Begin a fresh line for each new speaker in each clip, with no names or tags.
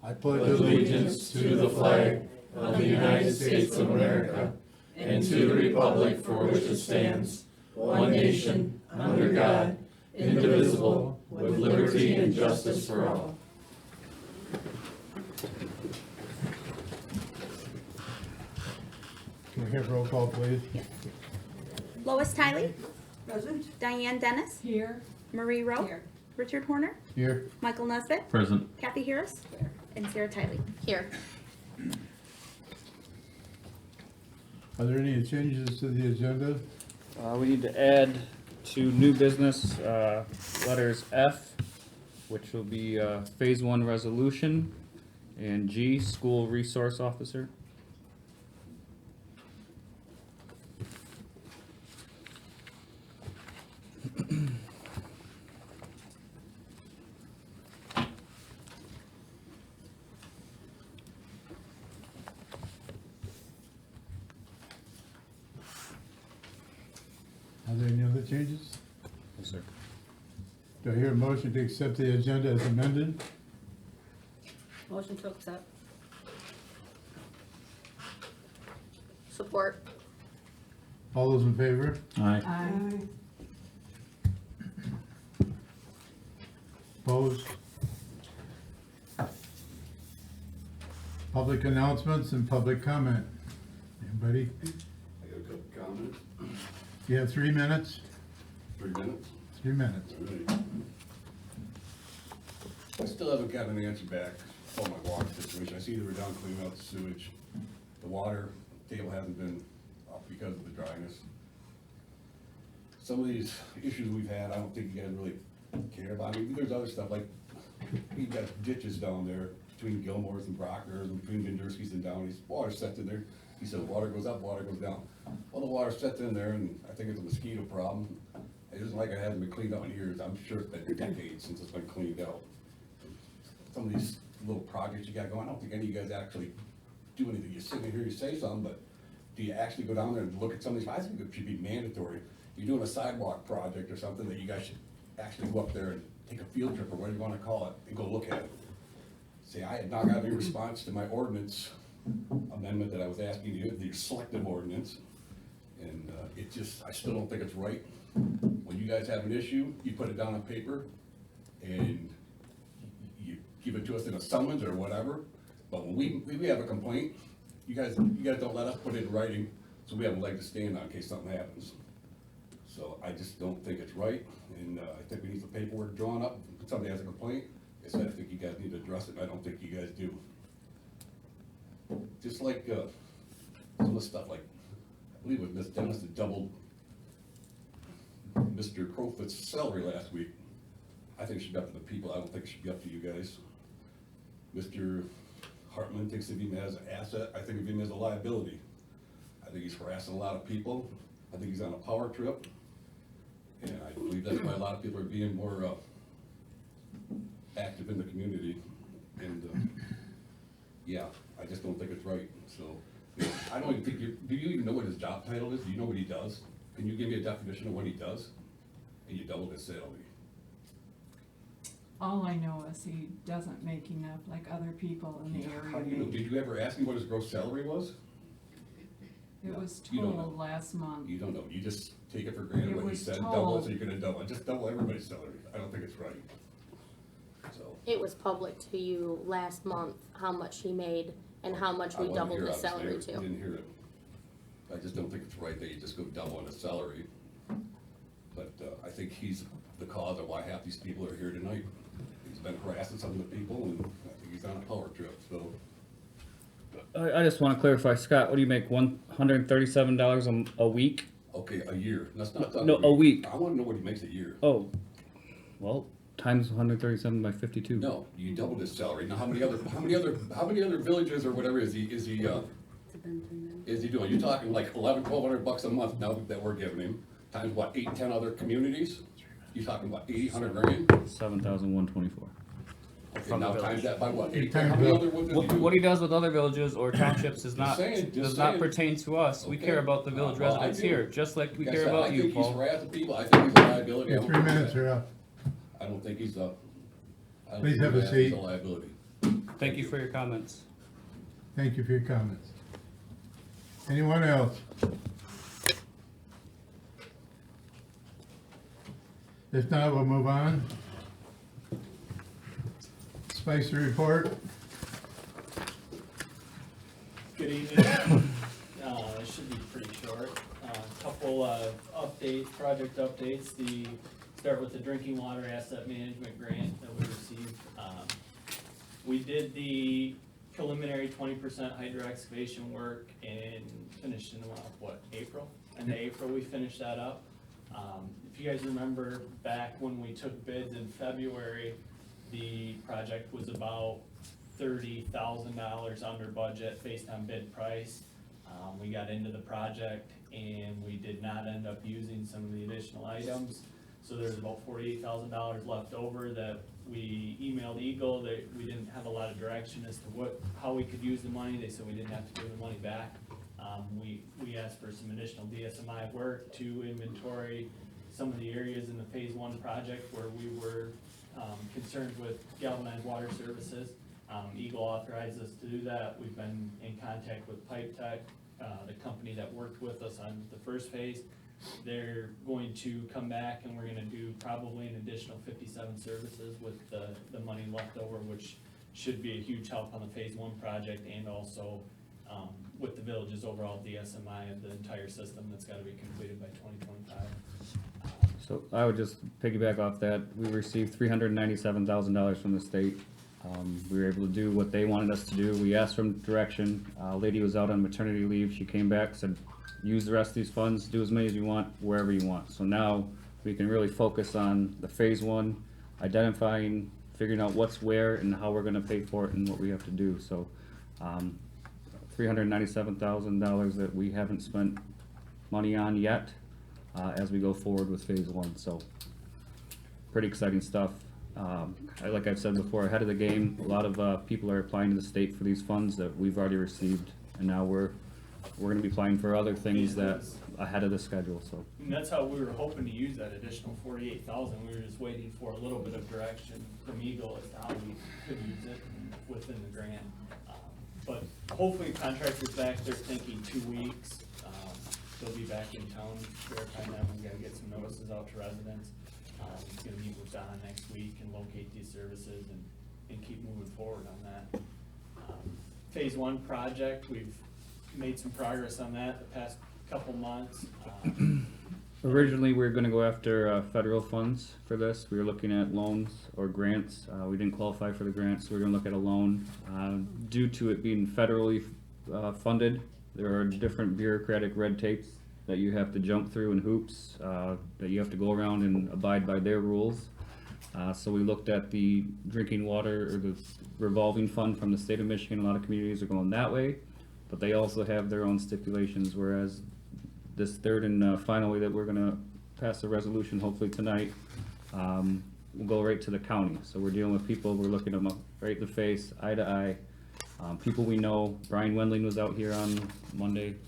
I pledge allegiance to the flag of the United States of America and to the republic for which it stands, one nation, under God, indivisible, with liberty and justice for all. Can we have roll call, please?
Lois Tiley,
Present.
Diane Dennis,
Here.
Marie Rowe,
Here.
Richard Horner,
Here.
Michael Nesbitt,
Present.
Kathy Harris,
Here.
and Sarah Tiley. Here.
Are there any changes to the agenda?
We need to add to new business, letters F, which will be, phase one resolution, and G, school resource officer.
Are there any other changes?
Yes, sir.
Do I hear a motion to accept the agenda as amended?
Motion to accept.
Support.
All those in favor?
Aye.
Aye.
Opposed? Public announcements and public comment. Anybody?
I got a couple comments.
You have 3 minutes?
3 minutes.
3 minutes.
All right. I still haven't gotten an answer back on my water situation. I see they were down cleaning out the sewage. The water table hasn't been up because of the dryness. Some of these issues we've had, I don't think you guys really care about. I mean, there's other stuff like, you've got ditches down there between Gilmore's and Brockner's and between Vinderski's and Downey's. Water sets in there. He said, water goes up, water goes down. Well, the water sets in there, and I think it's a mosquito problem. It isn't like it hasn't been cleaned out in years. I'm sure it's been decades since it's been cleaned out. Some of these little projects you got going, I don't think any of you guys actually do anything. You sit in here, you say something, but do you actually go down there and look at some of these? I think it should be mandatory. You're doing a sidewalk project or something, that you guys should actually go up there and take a field trip, or whatever you wanna call it, and go look at it. See, I had not got any response to my ordinance amendment that I was asking you, the selective ordinance. And it just, I still don't think it's right. When you guys have an issue, you put it down on paper and you give it to us in a summons or whatever. But when we have a complaint, you guys don't let us put it in writing, so we have a leg to stand on in case something happens. So I just don't think it's right, and I think we need some paperwork drawn up. If somebody has a complaint, I said, I think you guys need to address it, and I don't think you guys do. Just like, some of the stuff like, I believe it was Miss Dennis that doubled Mr. Crowfoot's salary last week. I think it should be up to the people, I don't think it should be up to you guys. Mr. Hartman thinks of him as an asset, I think of him as a liability. I think he's harassing a lot of people, I think he's on a power trip. And I believe that's why a lot of people are being more, active in the community. And, yeah, I just don't think it's right, so. I don't even think do you even know what his job title is? Do you know what he does? Can you give me a definition of what he does? And you doubled his salary.
All I know is he doesn't make enough like other people in the
How
area
do you know?
make.
Did you ever ask him what his gross salary was?
It was
You don't
told
know.
last month.
You don't know, you just take it for granted
It
what he
was
said, double it,
told.
so you're gonna double it, just double everybody's salary. I don't think it's right. So.
It was public to you last month, how much he made and how much
I
we
wasn't
doubled
here,
his
I was
salary
there,
to.
Didn't hear it. I just don't think it's right that you just go double on his salary. But, I think he's the cause of why half these people are here tonight. He's been harassing some of the people, and I think he's on a power trip, so.
I just wanna clarify, Scott, what do you make, $137 a week?
Okay, a year, that's not.
No, a week.
I wanna know what he makes a year.
Oh, well, times 137 by 52.
No, you doubled his salary. Now, how many other villages or whatever is he doing? You're talking like $1,200 a month now that we're giving him, times what, 8, 10 other communities? You're talking about 80, 100 grand?
7,124.
Okay,
From the
now
village.
times that by what, 8,
Times
how many
that.
other ones does he do?
What he does with other villages or townships
Just saying.
does not pertain to us. We
Okay.
care about the village
Well, I
residents
do.
here, just like we
Like I
care
said,
about you,
I think he's
Paul.
harassing people, I think he's a liability. I
Your
don't
3
think
minutes
that-
are up.
I don't think he's a. I don't
Please
think
have a
he's
seat.
a liability.
Thank you for your comments.
Thank you for your comments. Anyone else? If not, we'll move on. Spicer report.
Good evening. It should be pretty short. Couple of updates, project updates. Start with the drinking water asset management grant that we received. We did the preliminary 20% hydro excavation work and finished in April? In April, we finished that up. If you guys remember back when we took bids in February, the project was about $30,000 under budget based on bid price. We got into the project and we did not end up using some of the additional items. So there's about $48,000 left over that we emailed Eagle, that we didn't have a lot of direction as to how we could use the money. They said we didn't have to give the money back. We asked for some additional DSMI work to inventory some of the areas in the phase 1 project where we were concerned with galvanized water services. Eagle authorized us to do that. We've been in contact with Pipe Tech, the company that worked with us on the first phase. They're going to come back and we're gonna do probably an additional 57 services with the money left over, which should be a huge help on the phase 1 project and also with the village's overall DSMI of the entire system that's gotta be completed by 2025.
So I would just piggyback off that. We received $397,000 from the state. We were able to do what they wanted us to do. We asked for direction. A lady was out on maternity leave. She came back, said, use the rest of these funds, do as many as you want, wherever you want. So now we can really focus on the phase 1, identifying, figuring out what's where and how we're gonna pay for it and what we have to do. So, $397,000 that we haven't spent money on yet, as we go forward with phase 1. So, pretty exciting stuff. Like I've said before, ahead of the game, a lot of people are applying to the state for these funds that we've already received, and now we're gonna be applying for other things that ahead of the schedule. So
And that's how we were hoping to use that additional 48,000. We were just waiting for a little bit of direction from Eagle as to how we could use it within the grant. But hopefully contractor's back, they're thinking 2 weeks. They'll be back in town, verifying that. We gotta get some notices out to residents. He's gonna meet with Don next week and locate these services and keep moving forward on that. Phase 1 project, we've made some progress on that the past couple months.
originally, we were gonna go after federal funds for this. We were looking at loans or grants. We didn't qualify for the grants, so we're gonna look at a loan. Due to it being federally funded, there are different bureaucratic red tapes that you have to jump through and hoops, that you have to go around and abide by their rules. So we looked at the drinking water or the revolving fund from the state of Michigan. A lot of communities are going that way, but they also have their own stipulations, whereas this third and final way that we're gonna pass a resolution hopefully tonight, will go right to the county. So we're dealing with people, we're looking them up right in the face, eye to eye. People we know, Brian Wendling was out here on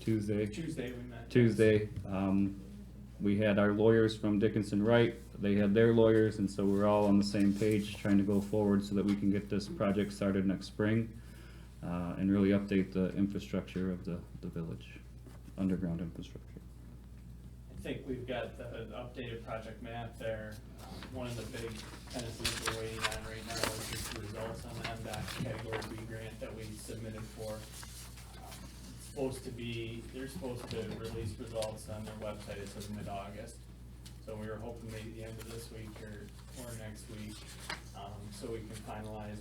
Tuesday
we met.
Tuesday. We had our lawyers from Dickinson Wright, they had their lawyers, and so we're all on the same page trying to go forward so that we can get this project started next spring, and really update the infrastructure of the village, underground infrastructure.
I think we've got the updated project map there. One of the big kind of things we're waiting on right now is just the results on the MDOT Category B grant that we submitted for. They're supposed to release results on their website, it says mid-August. So we were hoping maybe the end of this week or next week, so we can finalize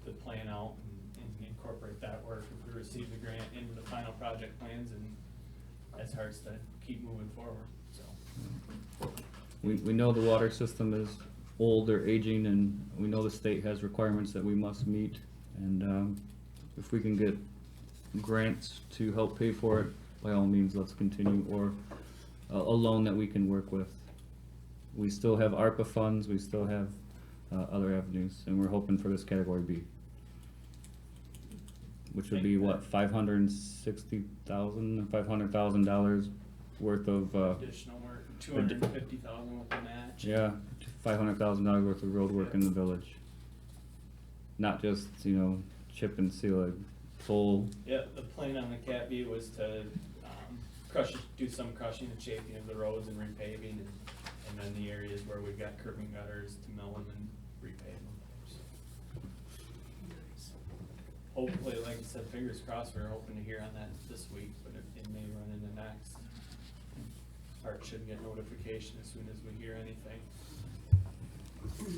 the plan out and incorporate that work if we receive the grant into the final project plans, and that starts to keep moving forward, so.
We know the water system is old or aging, and we know the state has requirements that we must meet, and if we can get grants to help pay for it, by all means, let's continue, or a loan that we can work with. We still have ARPA funds, we still have other avenues, and we're hoping for this Category B, which would be what, $560,000 worth of
Additional work, 250,000 with the match.
yeah, $500,000 worth of road work in the village. not just, you know, chip and seal a full,
Yeah, the plan on the Cat B was to, do some crushing and shaping of the roads and repaving, and then the areas where we've got curb and gutters to mill them and repave them. So, hopefully, like I said, fingers crossed, we're hoping to hear on that this week, but it may run into next. Art should get notification as soon as we hear anything.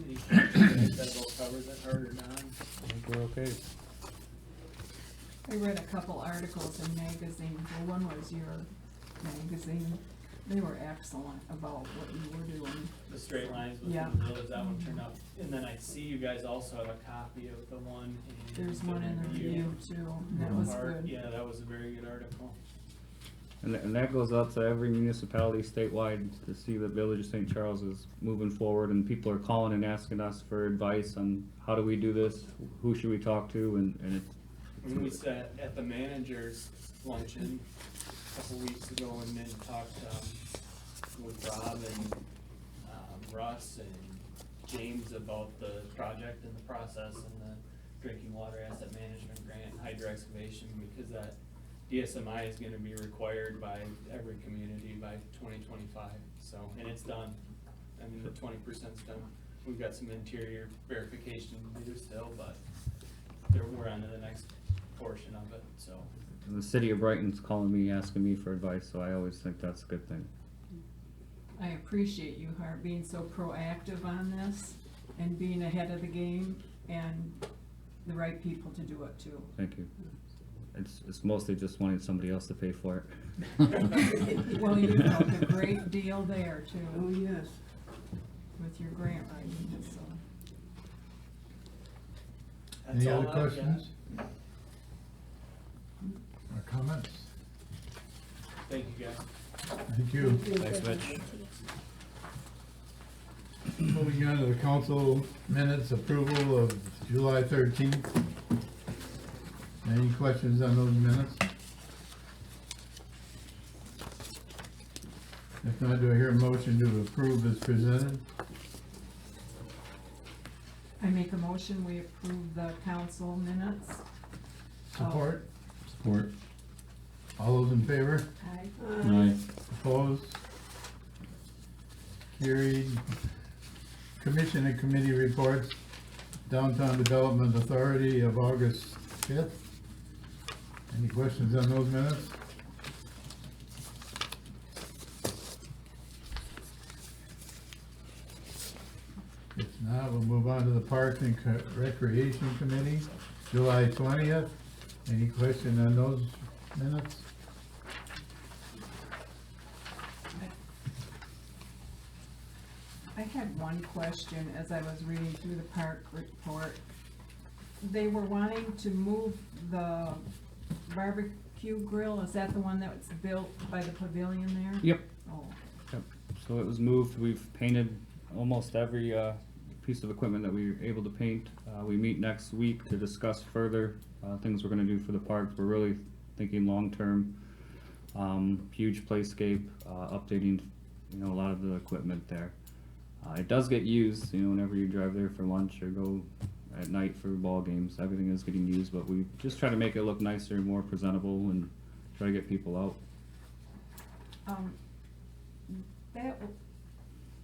Any questions? That all covers it, Art or not?
I think we're okay.
I read a couple articles in magazines, well, one was your magazine, they were excellent about what you were doing.
The straight lines with
Yeah.
the village, that one turned out, and then I see you guys also have a copy of the one in.
There's one in the review too, and that was good.
Yeah, that was a very good article.
And that goes out to every municipality statewide to see the Village of St. Charles is moving forward, and people are calling and asking us for advice on how do we do this, who should we talk to, and
When we sat at the managers luncheon a couple weeks ago and then talked, with Rob and, Russ and James about the project and the process and the drinking water asset management grant, hydro excavation, because that DSMI is gonna be required by every community by 2025, so, and it's done. I mean, the 20%'s done. We've got some interior verification to do still, but we're on to the next portion of it, so.
the city of Brighton's calling me, asking me for advice, so I always think that's a good thing.
I appreciate you, Hart, being so proactive on this and being ahead of the game and the right people to do it too.
Thank you. It's mostly just wanting somebody else to pay for it.
Well, you know, a great deal there too.
Oh, yes.
With your grant writing, so.
That's
Any
all
other
I've got.
questions? Or comments?
Thank you, guys.
Thank you.
Thanks, Mitch.
Moving on to the council minutes approval of July 13th. Any questions on those minutes? If not, do I hear a motion to approve as presented?
I make a motion, we approve the council minutes.
Support?
Support.
All those in favor?
Aye.
Aye.
Opposed? Carried. Commission and committee reports. Downtown Development Authority of August 5th. Any questions on those minutes? If not, we'll move on to the Parks and Recreation Committee, July 20th. Any question on those minutes?
I had one question as I was reading through the park report. They were wanting to move the barbecue grill, is that the one that was built by the pavilion there?
Yep.
Oh,
Yep. So it was moved, we've painted almost every piece of equipment that we were able to paint. We meet next week to discuss further things we're gonna do for the parks. We're really thinking long-term, huge playscape, updating, you know, a lot of the equipment there. It does get used, you know, whenever you drive there for lunch or go at night for ball games, everything is getting used, but we just try to make it look nicer, more presentable, and try to get people out.
That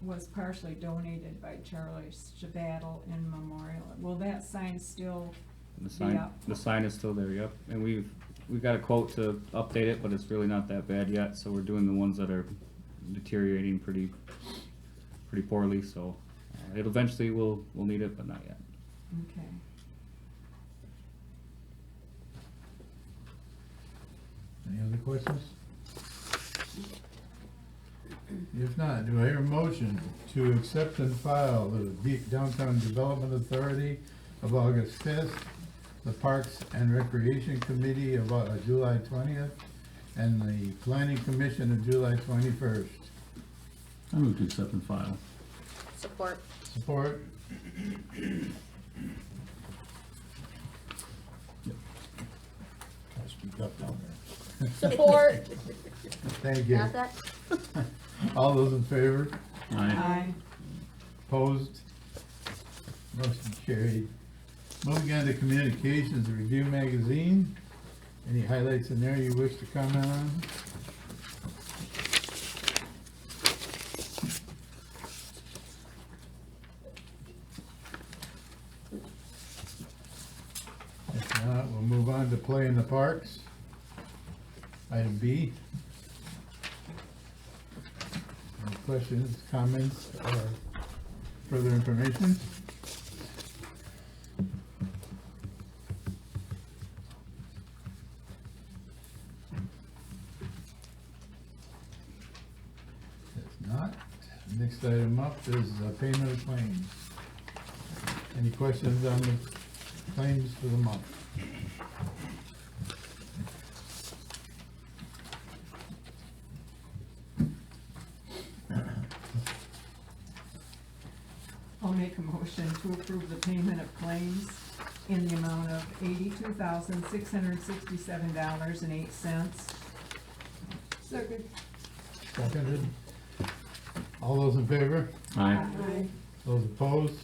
was partially donated by Charlie Shabattle in memorial. Will that sign still
The sign,
up?
the sign is still there, yep, and we've got a quote to update it, but it's really not that bad yet, so we're doing the ones that are deteriorating pretty poorly, so it eventually we'll need it, but not yet.
Okay.
Any other questions? If not, do I hear a motion to accept and file the Downtown Development Authority of August 5th, the Parks and Recreation Committee of July 20th, and the Planning Commission of July 21st?
I move to accept and file.
Support.
Support? Speak up down there.
Support.
Thank you.
Got that?
All those in favor?
Aye.
Aye.
Opposed? Motion carried. Moving on to communications, review magazine. Any highlights in there you wish to comment on? If not, we'll move on to play in the parks. Item B. Any questions, comments, or further information? If not, next item up is payment of claims. Any questions on the claims for the month?
I'll make a motion to approve the payment of claims in the amount of $82,667.08. Second.
Seconded. All those in favor?
Aye.
Those opposed?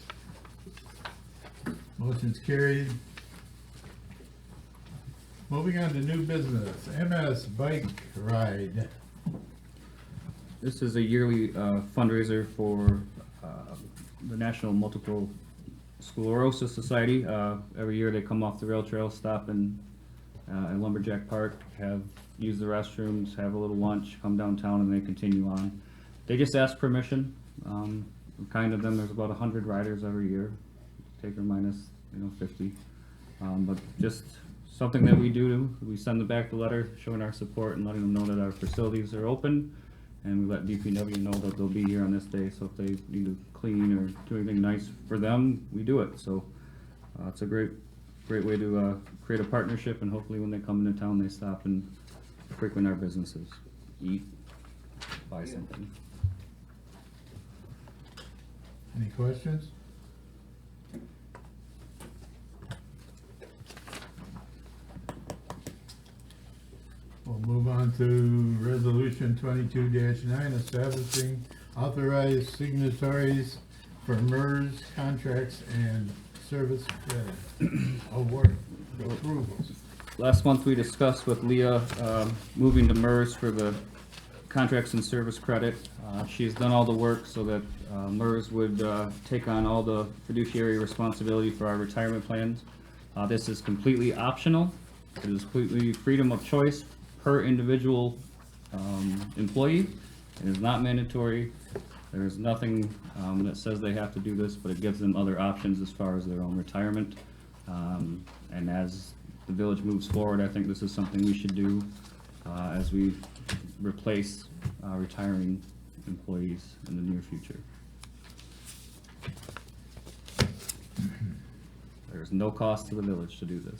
Motion's carried. Moving on to new business, MS Bike Ride.
This is a yearly fundraiser for the National Multiple Sclerosis Society. Every year they come off the rail trail, stop in Lumberjack Park, use the restrooms, have a little lunch, come downtown, and they continue on. They just ask permission. Kind of them, there's about 100 riders every year, take or minus, 50. But just something that we do. We send them back the letter showing our support and letting them know that our facilities are open. And we let DPW know that they'll be here on this day, so if they need to clean or do anything nice for them, we do it. So it's a great way to create a partnership, and hopefully when they come into town, they stop and frequent our businesses, eat, buy something.
Any questions? We'll move on to resolution 22-9, establishing authorized signatories for MERS contracts and service credit award approvals.
Last month, we discussed with Leah moving to MERS for the contracts and service credit. She's done all the work so that MERS would take on all the fiduciary responsibility for our retirement plans. This is completely optional. It is completely freedom of choice per individual employee. It is not mandatory. There's nothing that says they have to do this, but it gives them other options as far as their own retirement. And as the village moves forward, I think this is something we should do as we replace retiring employees in the near future. There's no cost to the village to do this.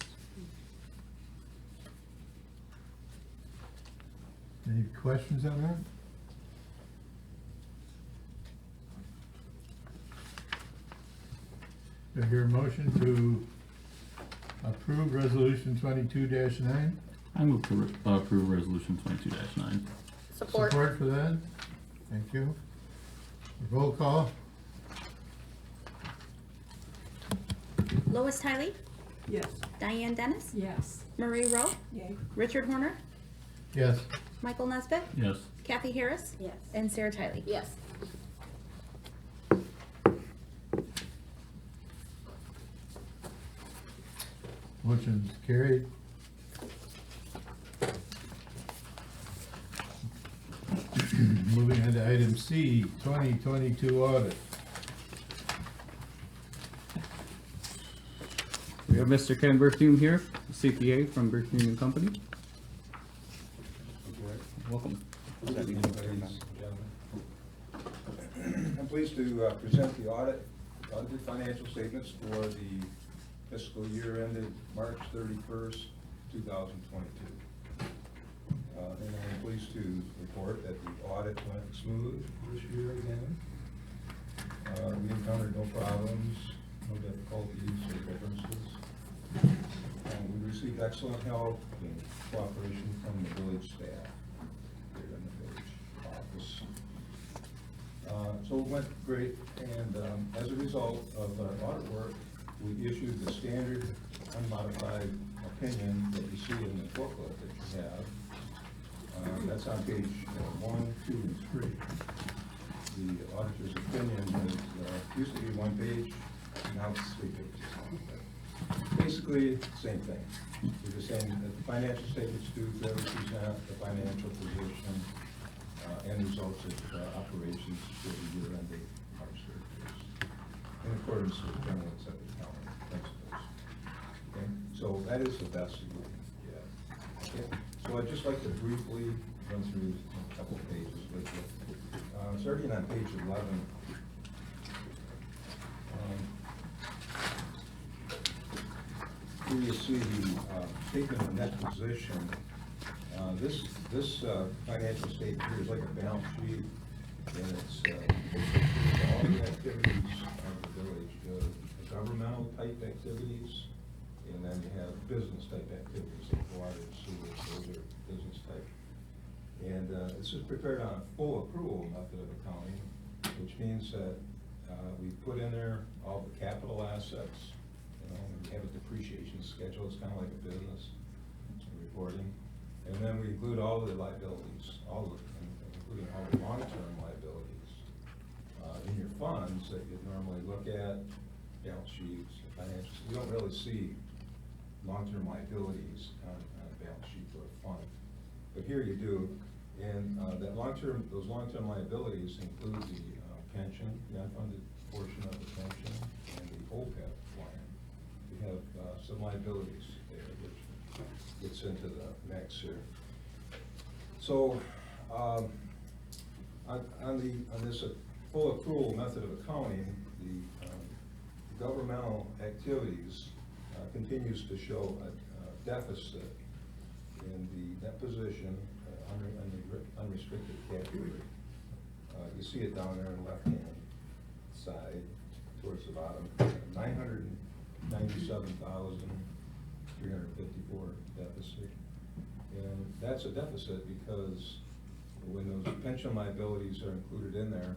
Any questions on that? Do I hear a motion to approve resolution 22-9?
I move to approve resolution 22-9.
Support.
Support for that? Thank you. Roll call?
Lois Tiley,
Yes.
Diane Dennis,
Yes.
Marie Rowe,
Yay.
Richard Horner,
Yes.
Michael Nesbitt,
Yes.
Kathy Harris,
Yes.
and Sarah Tiley.
Yes.
Motion's carried. Moving on to item C, 2022 audit.
We have Mr. Ken Berthume here, CPA from Berthume and Company. Welcome.
Ladies and gentlemen. I'm pleased to present the audited financial statements for the fiscal year ended March 31st, 2022. And I'm pleased to report that the audit went smooth this year again. We encountered no problems, no difficulties or differences. We received excellent help and cooperation from the village staff here in the village office. So it went great, and as a result of our audit work, we issued the standard unmodified opinion that you see in the booklet that you have. That's on page 1, 2, and 3. The auditor's opinion is, used to be 1 page, now it's 3 pages. But basically, same thing. We're just saying that the financial statements do represent the financial position and results of operations for the year ending March 31st, in accordance with general accepted accounting principles. Okay, so that is the best we can get. Okay, so I'd just like to briefly run through a couple of pages with you. Starting on page 11. Here you see the statement of net position. This financial statement here is like a balance sheet, and it's all the activities of the village, the governmental type activities, and then you have business type activities like water, sewer, those are business type. And this is prepared on a full accrual method of accounting, which means that we put in there all the capital assets. We have a depreciation schedule. It's kind of like a business reporting. And then we include all of the liabilities, including all the long-term liabilities in your funds that you'd normally look at, balance sheets, financials. You don't really see long-term liabilities on a balance sheet for a fund. But here you do. And those long-term liabilities include the pension, the unfunded portion of the pension, and the OPEB plan. We have some liabilities there, which gets into the mix here. So on this full accrual method of accounting, the governmental activities continues to show a deficit in the net position under the unrestricted category. You see it down there on the left-hand side towards the bottom, 997,354 deficit. And that's a deficit because when those pension liabilities are included in there,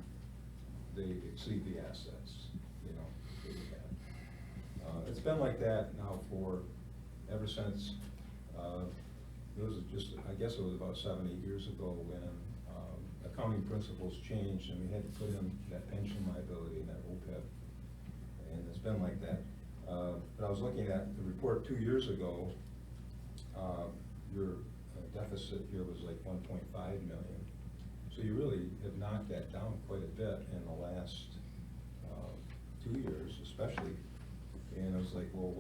they exceed the assets, that we have. It's been like that now ever since, it was just, I guess it was about 7, 8 years ago when accounting principles changed and we had to put in that pension liability and that OPEB. And it's been like that. But I was looking at the report 2 years ago. Your deficit here was like 1.5 million. So you really have knocked that down quite a bit in the last 2 years, especially. And I was like, well,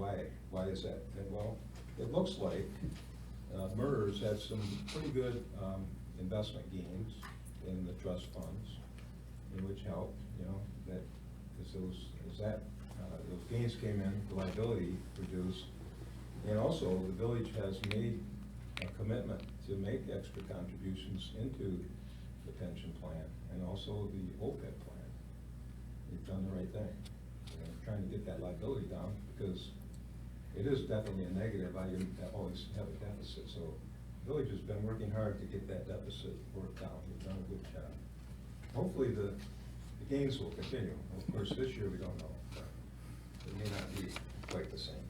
why is that? And well, it looks like MERS had some pretty good investment gains in the trust funds, which helped, that as those gains came in, the liability reduced. And also, the village has made a commitment to make extra contributions into the pension plan and also the OPEB plan. We've done the right thing. Trying to get that liability down because it is definitely a negative item that always have a deficit. So the village has been working hard to get that deficit worked out. We've done a good job. Hopefully the gains will continue. Of course, this year we don't know. It may not be quite the same.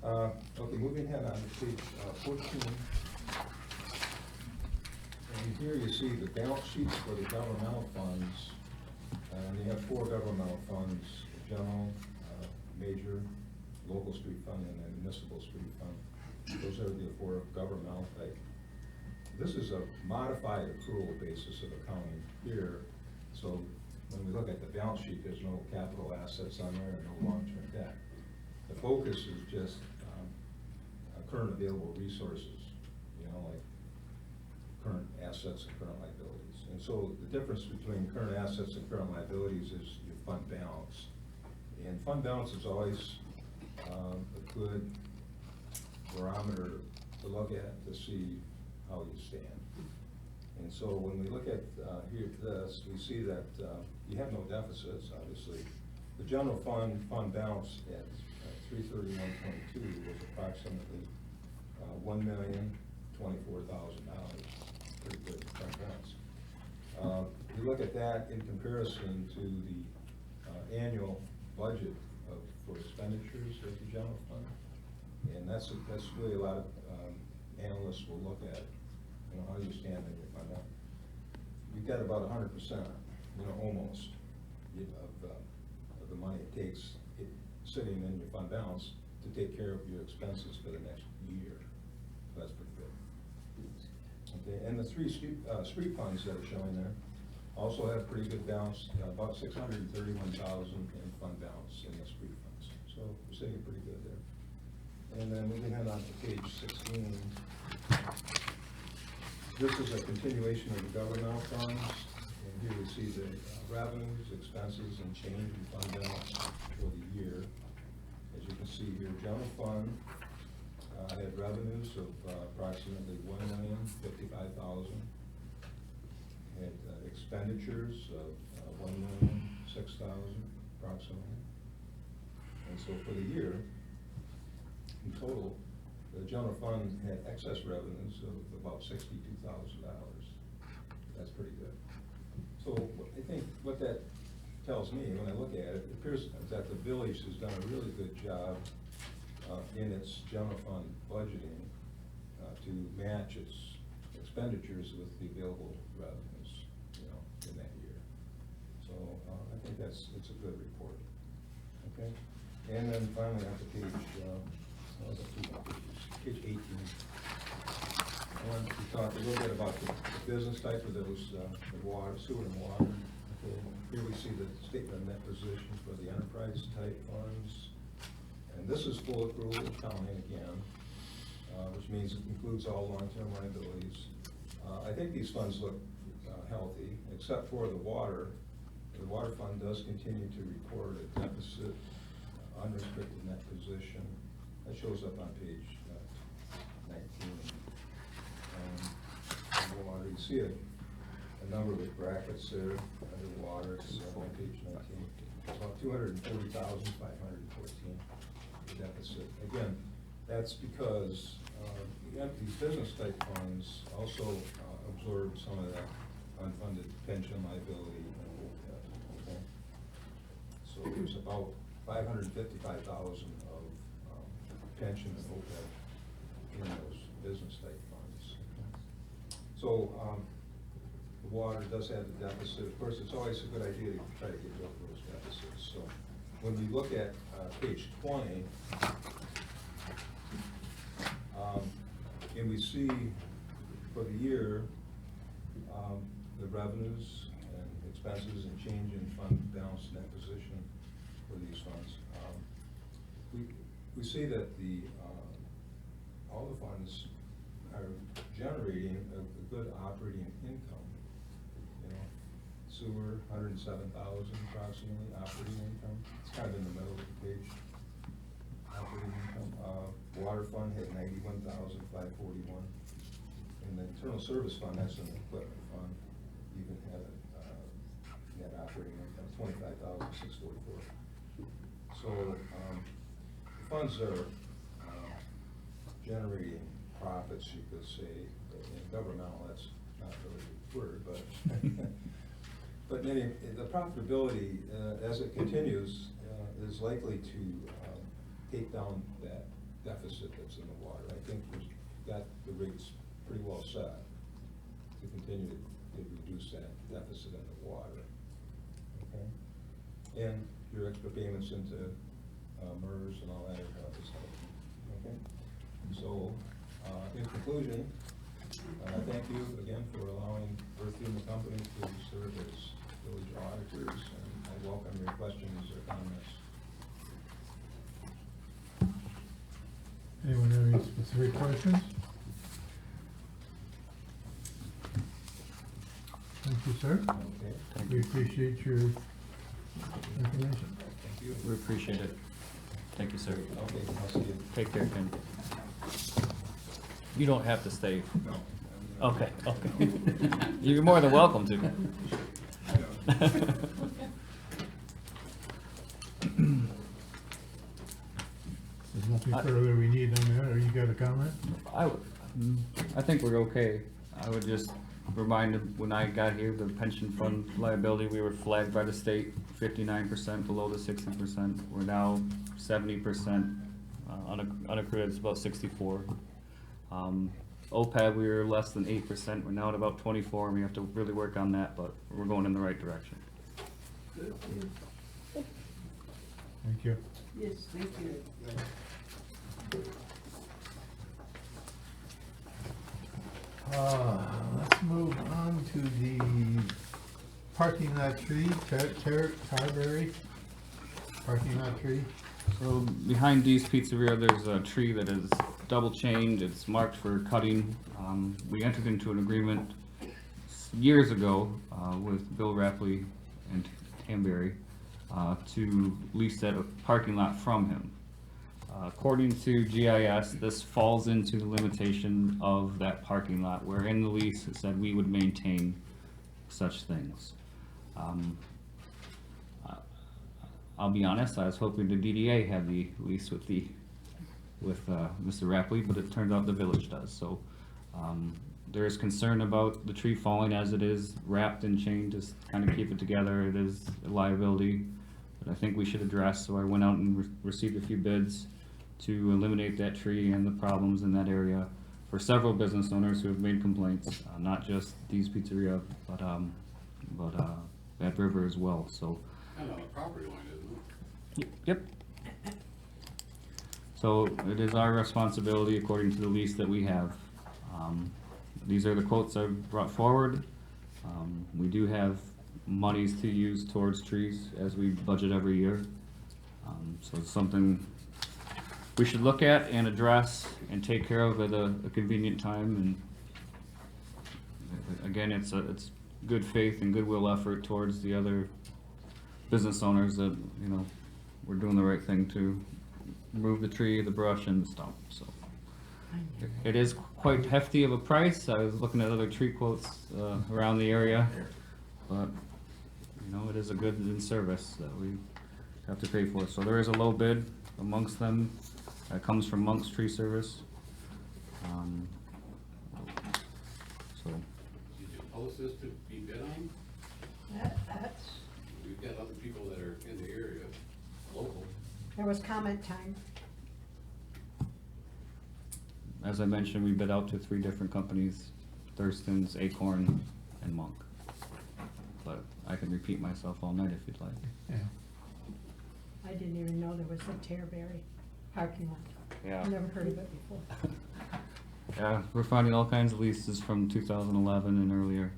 Okay, moving ahead on to page 14. And here you see the balance sheets for the governmental funds. And you have 4 governmental funds: general, major, local street fund, and then municipal street fund. Those are the 4 governmental type. This is a modified accrual basis of accounting here. So when we look at the balance sheet, there's no capital assets on there and no long-term debt. The focus is just current available resources, like current assets and current liabilities. And so the difference between current assets and current liabilities is your fund balance. And fund balance is always a good barometer to look at to see how you stand. And so when we look at this, we see that you have no deficits, obviously. The general fund balance at 3/31/22 was approximately $1,024,000. Pretty good fund balance. You look at that in comparison to the annual budget for expenditures of the general fund. And that's really a lot of analysts will look at, you know, how you stand in your fund. You've got about 100%, you know, almost, you know, of the money it takes sitting in your fund balance to take care of your expenses for the next year. So that's pretty good. Okay, and the three street funds that are showing there also have pretty good balance, about $631,000 in fund balance in the street funds. So we're sitting pretty good there. And then moving on to page 16. This is a continuation of the governmental funds. And here we see the revenues, expenses, and change in fund balance for the year. As you can see here, general fund had revenues of approximately $1,055,000. Had expenditures of $1,006,000 approximately. And so for the year, in total, the general fund had excess revenues of about $62,000. That's pretty good. So I think what that tells me, when I look at it, it appears that the village has done a really good job in its general fund budgeting to match its expenditures with the available revenues, you know, in that year. So I think it's a good report. Okay, and then finally on to page 18. I want to talk a little bit about the business type of those, the water, sewer and water. Okay. Here we see the statement of net position for the enterprise type funds. And this is full accrual accounting again, which means it includes all long-term liabilities. I think these funds look healthy, except for the water. The water fund does continue to record a deficit, unrestricted net position. That shows up on page 19. Water, you see a number with brackets there under water. It's on page 19. It's about $240,514 deficit. Again, that's because these business type funds also absorb some of that unfunded pension liability. Okay? So there's about $555,000 of pension and OPEB in those business type funds. So the water does have a deficit. Of course, it's always a good idea to try to get rid of those deficits. So when we look at page 20, and we see for the year the revenues and expenses and change in fund balance net position for these funds, we see that all the funds are generating a good operating income. You know, sewer, 107,000 approximately operating income. It's kind of in the middle of the page. Operating income. Water fund had 91,541, and the internal service fund, that's an equipment fund, even had a net operating income 25,644. So the funds are generating profits, you could say. In governmental, that's not really the word, but but the profitability as it continues is likely to take down that deficit that's in the water. I think we've got the rates pretty well set to continue to reduce that deficit in the water. Okay, and your extra payments into MERS and all that stuff. Okay, so in conclusion, thank you again for allowing Berthium and Company to serve as village auditors, and I welcome your questions or comments.
Anyone have any specific questions? Thank you, sir.
Okay,
We appreciate your information.
thank you.
We appreciate it. Thank you, sir.
Okay, I'll see you.
Take care, Ken. You don't have to stay.
No.
Okay, okay. You're more than welcome to.
There's nothing further we need on that, or you got a comment?
I think we're okay. I would just reminded, when I got here, the pension fund liability, we were flagged by the state 59% below the 60%. We're now 70%, unaccrued, it's about 64. OPEB, we were less than 8%, we're now at about 24, and we have to really work on that, but we're going in the right direction.
Thank you.
Yes, thank you.
Let's move on to the parking lot tree, Tarberry, parking lot tree.
So behind Dee's Pizzeria, there's a tree that is double chained, it's marked for cutting. We entered into an agreement years ago with Bill Rapley and Tamberry to lease that parking lot from him. According to GIS, this falls into the limitation of that parking lot, where in the lease it said we would maintain such things. I'll be honest, I was hoping the DDA had the lease with Mr. Rapley, but it turns out the village does, so there is concern about the tree falling as it is wrapped and chained to kind of keep it together. It is a liability that I think we should address, so I went out and received a few bids to eliminate that tree and the problems in that area for several business owners who have made complaints, not just Dee's Pizzeria, but Bad River as well, so.
Kind of on the property line, isn't it?
Yep. So it is our responsibility, according to the lease that we have. These are the quotes I've brought forward. We do have monies to use towards trees as we budget every year. So it's something we should look at and address and take care of at a convenient time. And again, it's good faith and goodwill effort towards the other business owners that, you know, we're doing the right thing to remove the tree, the brush, and the stump, so. It is quite hefty of a price. I was looking at other tree quotes around the area, but, you know, it is a good in service that we have to pay for. So there is a low bid amongst them that comes from Monk's Tree Service. So,
Did you post this to be bid on?
That's,
We've got other people that are in the area, local.
there was comment time.
as I mentioned, we bid out to 3 different companies, Thurston's, Acorn, and Monk. But I can repeat myself all night if you'd like.
Yeah.
I didn't even know there was a Tearberry parking lot.
Yeah.
Never heard of it before.
Yeah, we're finding all kinds of leases from 2011 and earlier.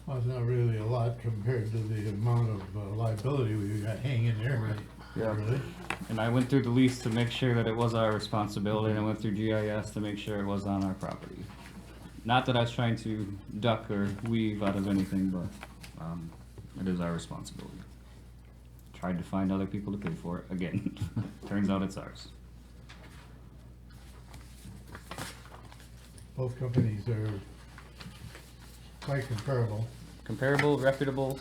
Well, it's not really a lot compared to the amount of liability we got hanging there.
Yeah.
Really.
And I went through the lease to make sure that it was our responsibility, and I went through GIS to make sure it was on our property. Not that I was trying to duck or weave out of anything, but it is our responsibility. Tried to find other people to pay for it, again, turns out it's ours.
Both companies are quite comparable.
Comparable, reputable,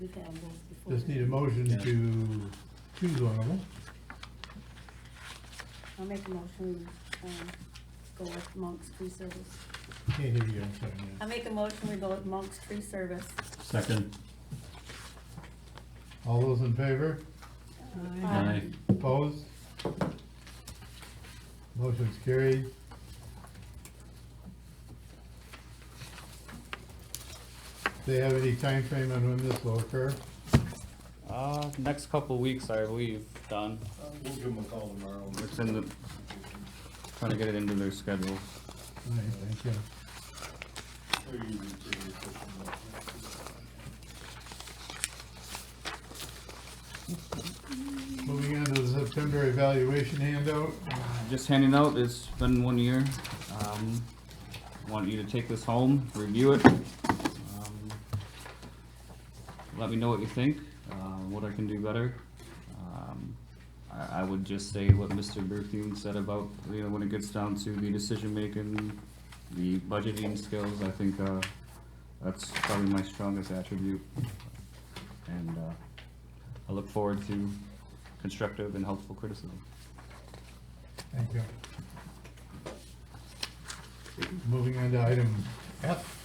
We've had both before.
Just need a motion to choose one of them.
I'll make a motion, go with Monk's Tree Service.
Can't hear you, I'm sorry.
I make a motion, we go with Monk's Tree Service.
Second.
All those in favor?
Aye.
Opposed? Motion's carried. Do they have any time frame on when this will occur?
next couple weeks, I believe, Don.
We'll give them a call tomorrow.
It's in the, trying to get it into their schedule.
All right, thank you. Moving on to the September evaluation handout.
Just handing out, it's been 1 year. Want you to take this home, review it. Let me know what you think, what I can do better. I would just say what Mr. Berthune said about, you know, when it gets down to the decision-making, the budgeting skills, I think, that's probably my strongest attribute. And, I look forward to constructive and helpful criticism.
Thank you. Moving on to item F.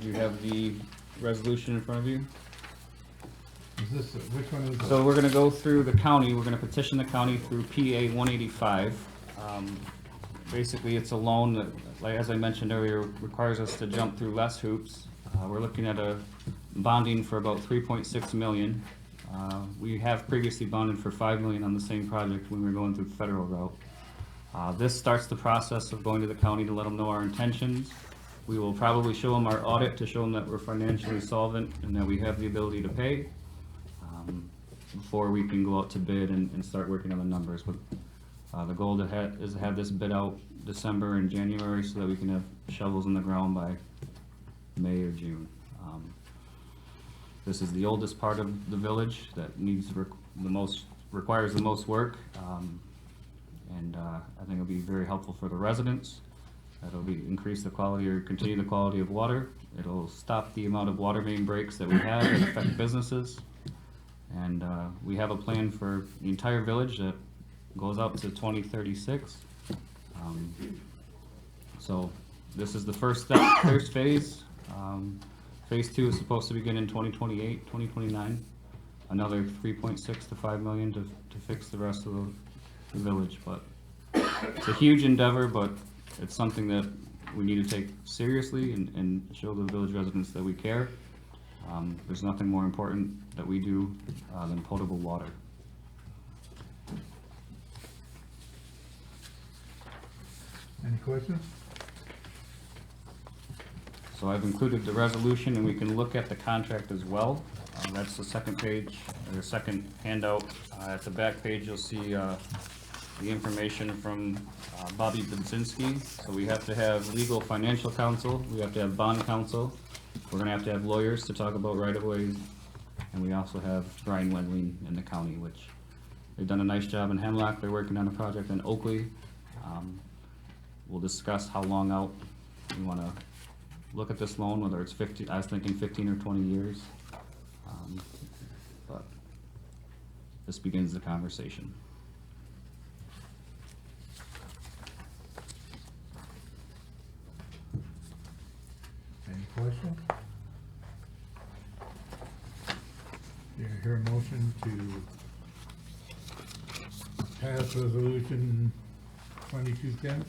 You have the resolution in front of you.
Is this, which one is it?
So we're gonna go through the county, we're gonna petition the county through PA 185. Basically, it's a loan that, like, as I mentioned earlier, requires us to jump through less hoops. We're looking at a bonding for about 3.6 million. We have previously bonded for 5 million on the same project when we were going through the federal route. This starts the process of going to the county to let them know our intentions. We will probably show them our audit to show them that we're financially solvent and that we have the ability to pay, before we can go out to bid and start working on the numbers. But the goal is to have this bid out December and January so that we can have shovels in the ground by May or June. This is the oldest part of the village that needs requires the most work, and I think it'll be very helpful for the residents. It'll increase the quality or continue the quality of water. It'll stop the amount of water main breaks that we have that affect businesses. And we have a plan for the entire village that goes up to 2036. So this is the first step, first phase. Phase 2 is supposed to begin in 2028, 2029. Another 3.6 to 5 million to fix the rest of the village. But it's a huge endeavor, but it's something that we need to take seriously and show the village residents that we care. There's nothing more important that we do than potable water.
Any questions?
So I've included the resolution, and we can look at the contract as well. That's the second page, or the second handout. At the back page, you'll see the information from Bobby Budzinski. So we have to have legal financial counsel, we have to have bond counsel, we're gonna have to have lawyers to talk about right-of-ways, and we also have Brian Wendling in the county, which they've done a nice job in Hemlock. They're working on a project in Oakley. We'll discuss how long out we wanna look at this loan, whether it's 50, I was thinking 15 or 20 years. But this begins the conversation.
Any questions? Do you hear a motion to pass resolution 2210?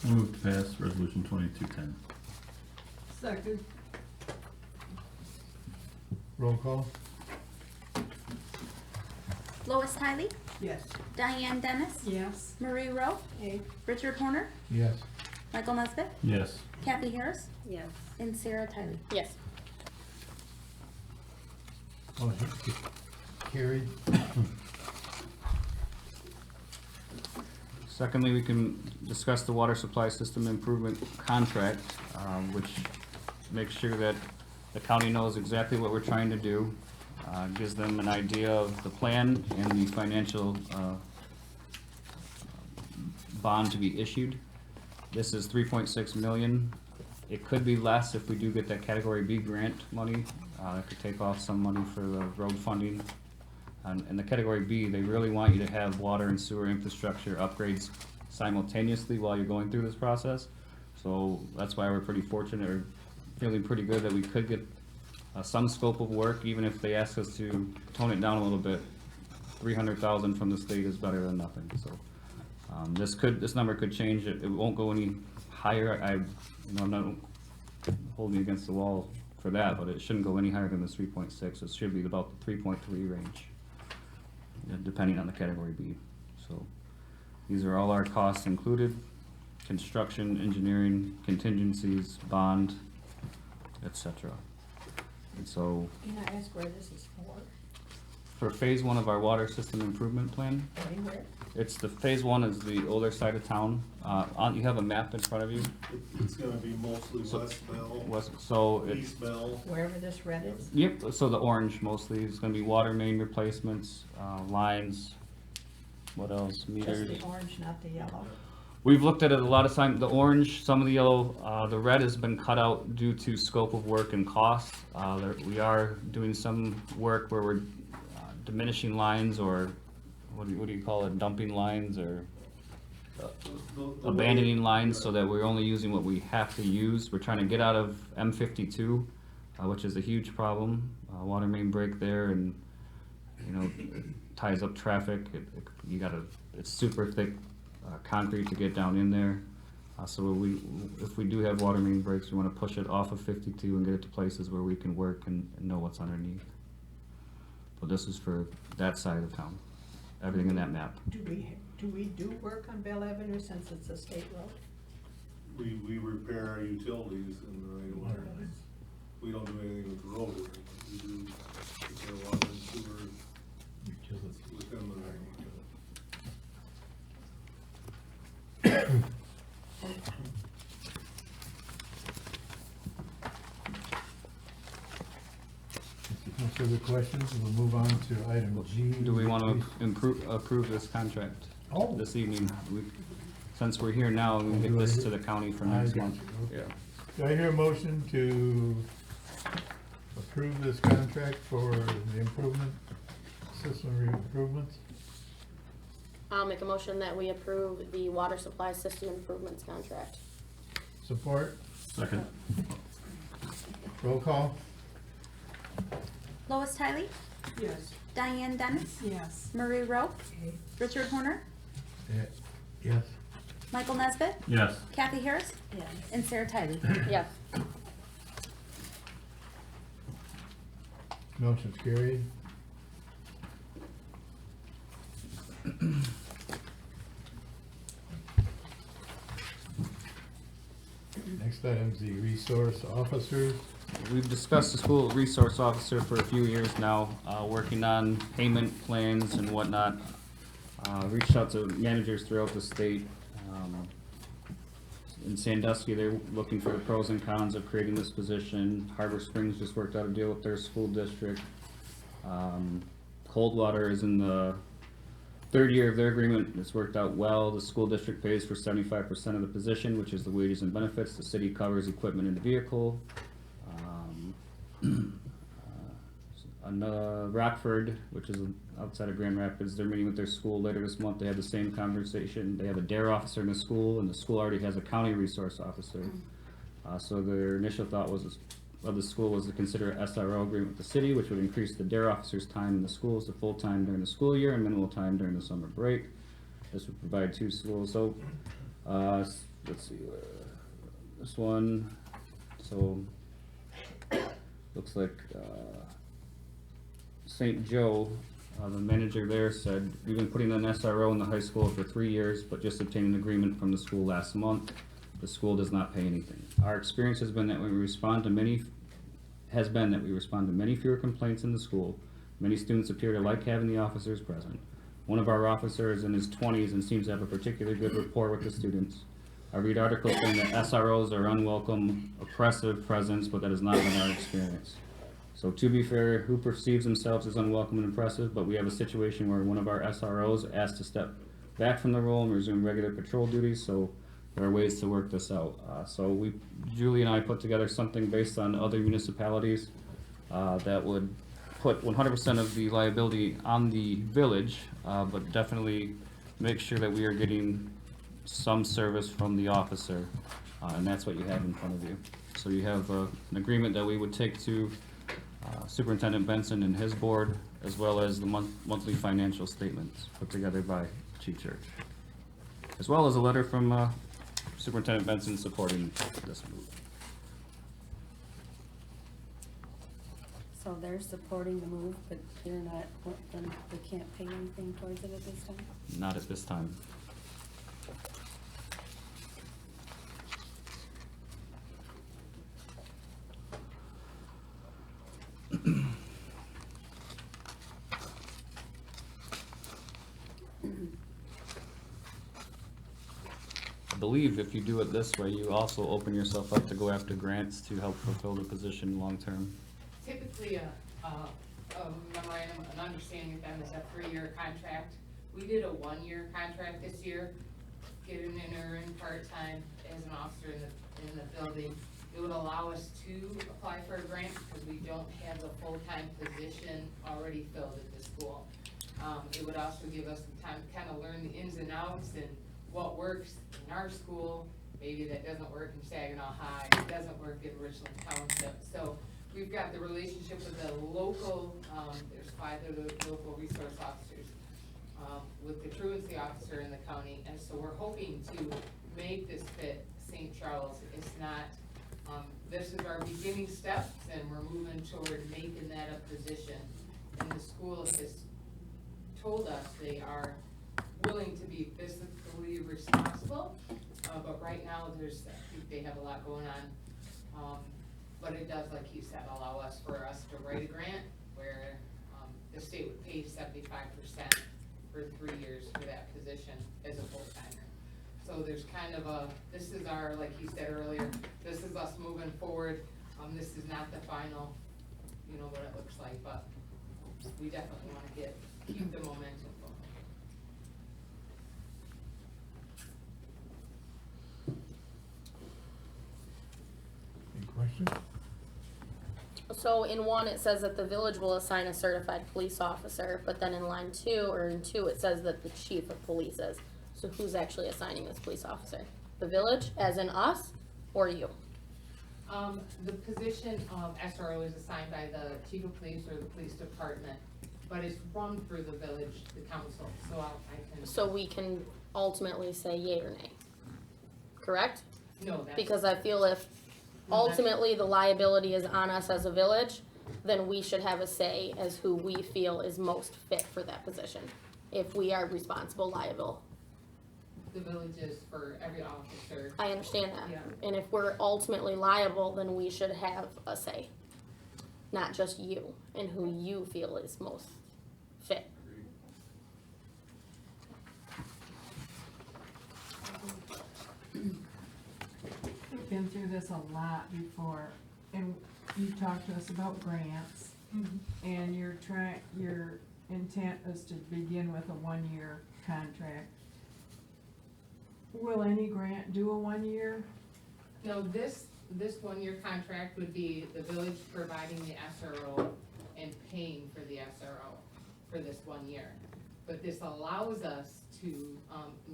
Move to pass resolution 2210.
Second.
Roll call?
Lois Tiley,
Yes.
Diane Dennis,
Yes.
Marie Rowe,
Aye.
Richard Horner,
Yes.
Michael Nesbitt,
Yes.
Kathy Harris,
Yes.
and Sarah Tiley.
Yes.
Motion carried.
Secondly, we can discuss the water supply system improvement contract, which makes sure that the county knows exactly what we're trying to do, gives them an idea of the plan and the financial bond to be issued. This is 3.6 million. It could be less if we do get that Category B grant money. It could take off some money for the road funding. And the Category B, they really want you to have water and sewer infrastructure upgrades simultaneously while you're going through this process. So that's why we're pretty fortunate, or feeling pretty good that we could get some scope of work, even if they ask us to tone it down a little bit. 300,000 from the state is better than nothing. So this number could change. It won't go any higher. I'm not holding me against the wall for that, but it shouldn't go any higher than the 3.6. It should be about the 3.3 range, depending on the Category B. So these are all our costs included: construction, engineering, contingencies, bond, etc. And so
Can I ask where this is
for phase 1 of our water system improvement plan,
for? Anywhere?
it's the phase 1 is the older side of town. You have a map in front of you.
It's gonna be mostly
So-
West Bell,
So it's,
East Bell.
Wherever this red is?
yep, so the orange mostly is gonna be water main replacements, lines, what else,
Just
meters.
the orange, not the yellow?
We've looked at it a lot of time, the orange, some of the yellow, the red has been cut out due to scope of work and cost. We are doing some work where we're diminishing lines, or what do you call it, dumping lines, or abandoning lines, so that we're only using what we have to use. We're trying to get out of M52, which is a huge problem. Water main break there, and, you know, ties up traffic. It's super thick concrete to get down in there. So if we do have water main breaks, we want to push it off of 52 and get it to places where we can work and know what's underneath. But this is for that side of town, everything in that map.
Do we do work on Bell Avenue since it's a state road?
We repair our utilities in the right of way. We don't do anything with the roadway, but we do repair water and sewer within the right of way.
If no further questions, we'll move on to item G.
Do we want to approve this contract this evening? Since we're here now, we can get this to the county for next month. Yeah.
Do I hear a motion to approve this contract for the improvement, system improvements?
I'll make a motion that we approve the water supply system improvements contract.
Support?
Second.
Roll call?
Lois Tiley,
Yes.
Diane Dennis,
Yes.
Marie Rowe, Richard Horner,
Yes.
Michael Nesbitt,
Yes.
Kathy Harris,
Yes.
and Sarah Tiley.
Yes.
Motion's carried. Next item's the resource officers.
We've discussed the school resource officer for a few years now, working on payment plans and whatnot. Reached out to managers throughout the state. In Sandusky, they're looking for the pros and cons of creating this position. Harbor Springs just worked out a deal with their school district. Coldwater is in the third year of their agreement. It's worked out well. The school district pays for 75% of the position, which is the wages and benefits. The city covers equipment and the vehicle. Rockford, which is outside of Grand Rapids, they're meeting with their school later this month. They had the same conversation. They have a DARE officer in the school, and the school already has a county resource officer. So their initial thought of the school was to consider an SRO agreement with the city, which would increase the DARE officer's time in the schools to full time during the school year and minimal time during the summer break. This would provide 2 schools. So, let's see, this one, so, looks like, St. Joe, the manager there said, we've been putting an SRO in the high school for 3 years, but just obtained an agreement from the school last month. The school does not pay anything. Our experience has been that we respond to many fewer complaints in the school. Many students appear to like having the officers present. One of our officers is in his 20s and seems to have a particularly good rapport with the students. I read articles saying that SROs are unwelcome, oppressive presence, but that has not been our experience. So to be fair, who perceives themselves as unwelcome and oppressive, but we have a situation where one of our SROs asked to step back from the role and resume regular patrol duties, so there are ways to work this out. So Julie and I put together something based on other municipalities that would put 100% of the liability on the village, but definitely make sure that we are getting some service from the officer, and that's what you have in front of you. So you have an agreement that we would take to Superintendent Benson and his board, as well as the monthly financial statements put together by Chief Church, as well as a letter from Superintendent Benson supporting this move.
So they're supporting the move, but they're not, then they can't pay anything towards it at this time?
Not at this time. I believe if you do it this way, you also open yourself up to go after grants to help fulfill the position long-term.
Typically, a memorandum, an understanding with them is a 3-year contract. We did a 1-year contract this year get an interim part-time as an officer in the building. It would allow us to apply for a grant because we don't have the full-time position already filled at the school. It would also give us some time to kind of learn the ins and outs and what works in our school, maybe that doesn't work in Saginaw High, it doesn't work in Richland Township. So we've got the relationship with the local, there's 5 of the local resource officers, with the truancy officer in the county, and so we're hoping to make this fit St. Charles. It's not, this is our beginning steps, and we're moving toward making that a position. And the school has told us they are willing to be fiscally responsible, but right now they have a lot going on. But it does, like you said, allow us to write a grant where, the state would pay 75% for 3 years for that position as a full-timer. So there's kind of this is our, like you said earlier, this is us moving forward. This is not the final, what it looks like, but we definitely want to keep the momentum going.
Any questions?
So in 1, it says that the village will assign a certified police officer, but then in line 2, or in 2, it says that the chief of police is. So who's actually assigning this police officer? The village, as in us, or you?
The position of SRO is assigned by the chief of police or the police department, but it's run through the village, the council, so I can.
So we can ultimately say yea or nay, correct?
No, that's.
Because I feel if
No, that's-
ultimately the liability is on us as a village, then we should have a say as who we feel is most fit for that position, if we are responsible, liable.
The village is for every officer.
I understand that.
Yeah.
And if we're ultimately liable, then we should have a say, not just you, and who you feel is most fit.
We've been through this a lot before, and you talked to us about grants, and your intent is to begin with a 1-year contract. Will any grant do a 1-year?
No, this 1-year contract would be the village providing the SRO and paying for the SRO for this 1 year. But this allows us to,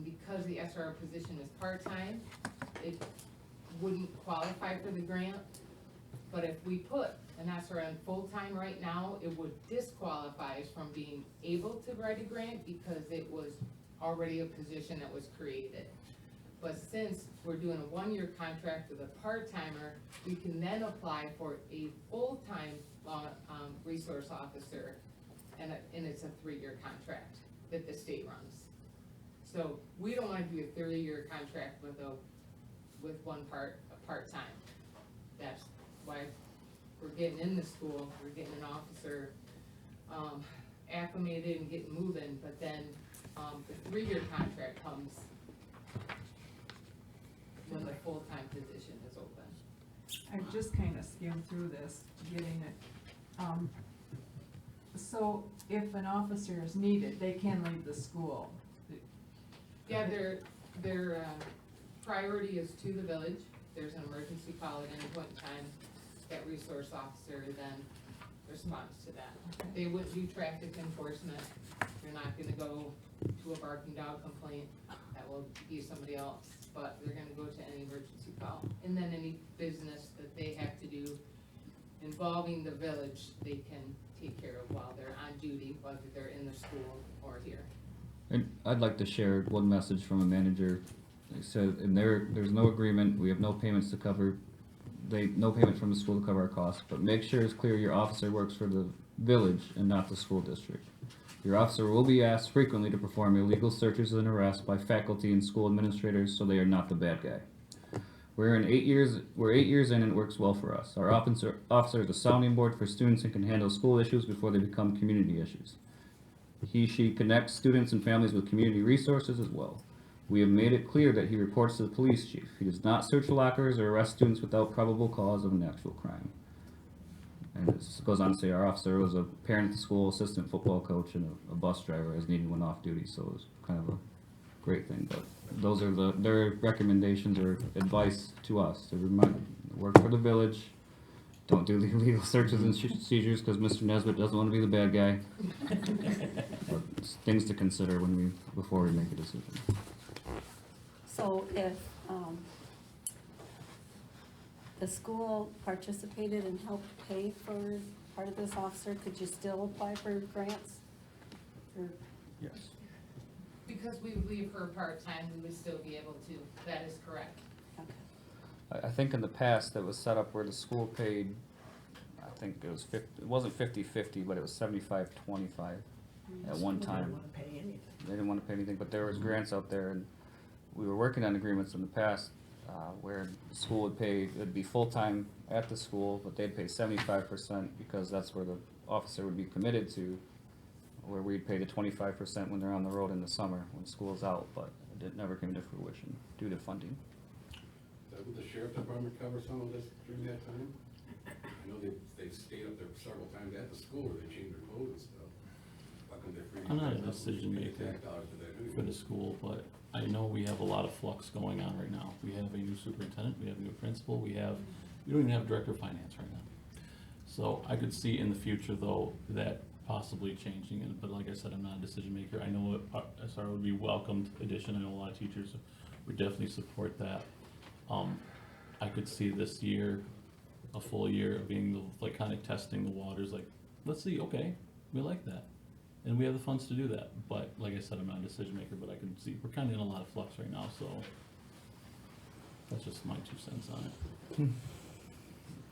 because the SRO position is part-time, it wouldn't qualify for the grant. But if we put an SRO in full-time right now, it would disqualify us from being able to write a grant because it was already a position that was created. But since we're doing a 1-year contract with a part-timer, we can then apply for a full-time resource officer, and it's a 3-year contract that the state runs. So we don't wanna do a 30-year contract with a part-time. That's why we're getting in the school, we're getting an officer acclimated and getting moving, but then the 3-year contract comes when the full-time position is open.
I just kind of skimmed through this, getting it. So if an officer is needed, they can leave the school.
Yeah, their priority is to the village. There's an emergency call at any point in time. That resource officer then responds to that. They wouldn't do traffic enforcement. They're not gonna go to a barking dog complaint. That will be somebody else. But they're gonna go to any emergency call. And then any business that they have to do involving the village, they can take care of while they're on duty, whether they're in the school or here.
And I'd like to share one message from a manager. They said, and there's no agreement, we have no payments to cover, no payment from the school to cover our costs, but make sure it's clear your officer works for the village and not the school district. Your officer will be asked frequently to perform illegal searches and arrests by faculty and school administrators, so they are not the bad guy. We're 8 years in and it works well for us. Our officer is a sounding board for students and can handle school issues before they become community issues. She connects students and families with community resources as well. We have made it clear that he reports to the police chief. He does not search lockers or arrest students without probable cause of an actual crime. And it goes on to say our officer was a parent at the school, assistant football coach, and a bus driver as needed when off duty, so it was kind of a great thing, but those are their recommendations or advice to us, to work for the village. Don't do illegal searches and seizures, cause Mr. Nesbitt doesn't wanna be the bad guy. But it's things to consider before we make a decision.
So if, the school participated and helped pay for part of this officer, could you still apply for grants? Or,
Yes.
Because we leave her part-time, we would still be able to, that is correct.
okay.
I think in the past, it was set up where the school paid, I think it was it wasn't 50-50, but it was 75-25 at one
School
time.
didn't wanna pay anything.
They didn't wanna pay anything, but there was grants out there, and we were working on agreements in the past, where the school would pay, it'd be full-time at the school, but they'd pay 75% because that's where the officer would be committed to, where we'd pay the 25% when they're on the road in the summer, when school's out, but it never came to fruition due to funding.
Would the sheriff department cover some of this during that time? I know they stayed up there several times at the school where they changed their clothes and stuff. How come they're free?
I'm not a decision maker for the school, but I know we have a lot of flux going on right now. We have a new superintendent, we have a new principal, we don't even have director of finance right now. So I could see in the future though, that possibly changing it, but like I said, I'm not a decision maker. I know SR would be welcomed addition. I know a lot of teachers would definitely support that. I could see this year, a full year of being like kind of testing the waters, like, let's see, okay, we like that. And we have the funds to do that, but like I said, I'm not a decision maker, but I can see, we're kind of in a lot of flux right now, so that's just my 2 cents on it.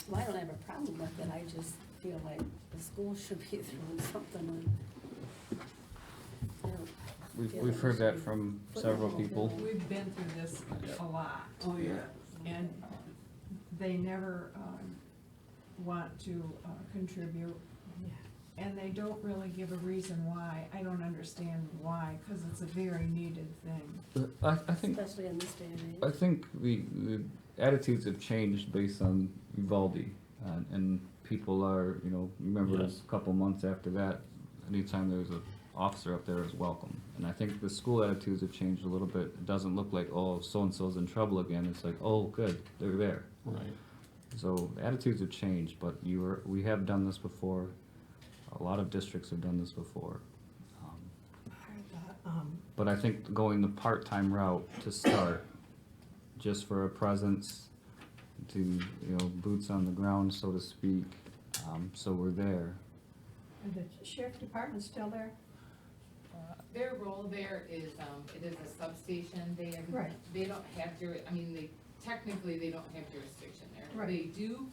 Well, I don't have a problem with it, I just feel like the school should be throwing something on. I don't feel
We've heard
we
that
should
from
put
several
it on the
people.
bill.
We've been through this a lot.
Oh, yeah.
And they never, want to, contribute. And they don't really give a reason why. I don't understand why, cause it's a very needed thing.
I think
Especially in this day and age.
I think the attitudes have changed based on Uvalde, and people are, you remember
Yes.
a couple months after that, anytime there's an officer up there is welcome. And I think the school attitudes have changed a little bit. It doesn't look like, oh, so-and-so's in trouble again. It's like, oh, good, they're there.
Right.
So attitudes have changed, but we have done this before. A lot of districts have done this before.
I thought,
But I think going the part-time route to start, just for a presence, to, boots on the ground, so to speak, so we're there.
and the sheriff department's still there?
Their role there is, it is a substation,
Right.
they don't have technically, they don't have jurisdiction there.
Right.
They do,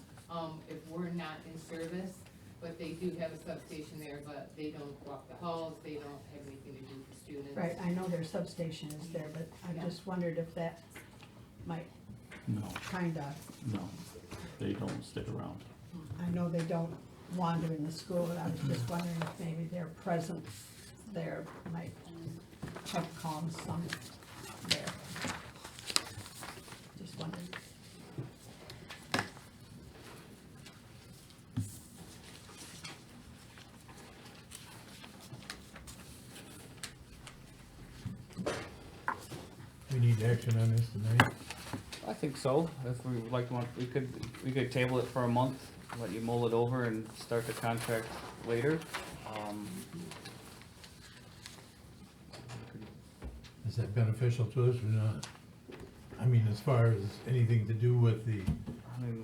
if we're not in service, but they do have a substation there, but they don't walk the halls, they don't have anything to do for students.
Right, I know their substation is there, but I
Yeah.
just wondered if that might
No,
kinda,
no, they don't stick around.
I know they don't wander in the school, but I was just wondering if maybe their presence there might have calmed some there. Just wondering.
We need action on this tonight.
I think so. If we would like, we could table it for a month, let you mull it over and start the contract later.
Is that beneficial to us or not? I mean, as far as anything to do with the,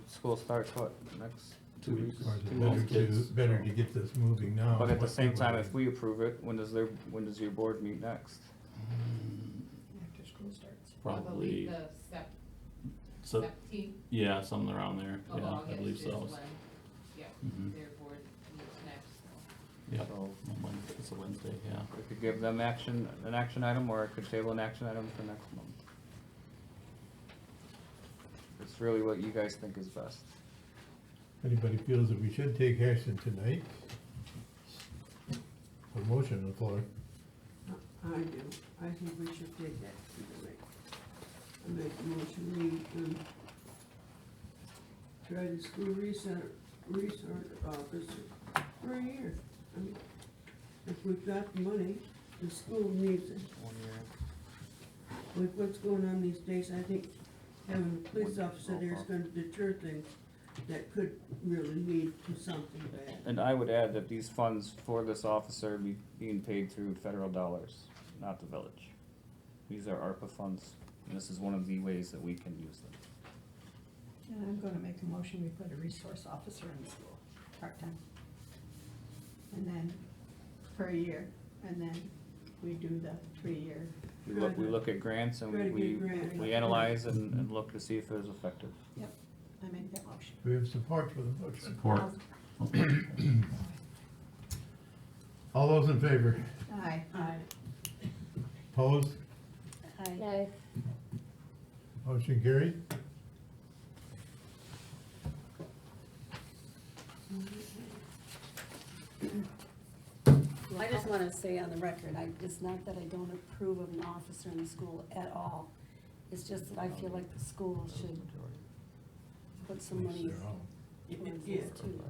School starts what, next 2 weeks?
or is it
2
better
months?
to, better to get this moving now?
But at the same time, if we approve it, when does your board meet next?
After school starts.
I believe
Probably,
the
so,
17th
yeah, something around there,
of
yeah, I
August
believe
is
so.
when, yeah,
Mhm.
their board meets next, so.
Yep,
So
it's a Wednesday, yeah.
we could give them an action item, or I could table an action item for next month. It's really what you guys think is best.
Anybody feels that we should take action tonight? A motion on the floor.
I do. I think we should take that tonight. I make a motion, we, try the school resource officer for a year. I mean, if we've got the money, the school needs it.
1 year.
with what's going on these days, I think having a police officer there is gonna deter things that could really lead to something bad.
And I would add that these funds for this officer be being paid through federal dollars, not the village. These are ARPA funds, and this is one of the ways that we can use them.
And I'm gonna make a motion, we put a resource officer in the school, part-time. And then, per year, and then we do the 3-year.
We look at grants and
Try to
we
get grant.
we analyze and look to see if it is effective.
Yep, I make that motion.
We have support for the motion.
Support.
All those in favor?
Aye.
Opposed?
Aye.
Motion carried.
I just wanna say on the record, it's not that I don't approve of an officer in the school at all. It's just that I feel like the school should put some money towards
Yeah.
this too.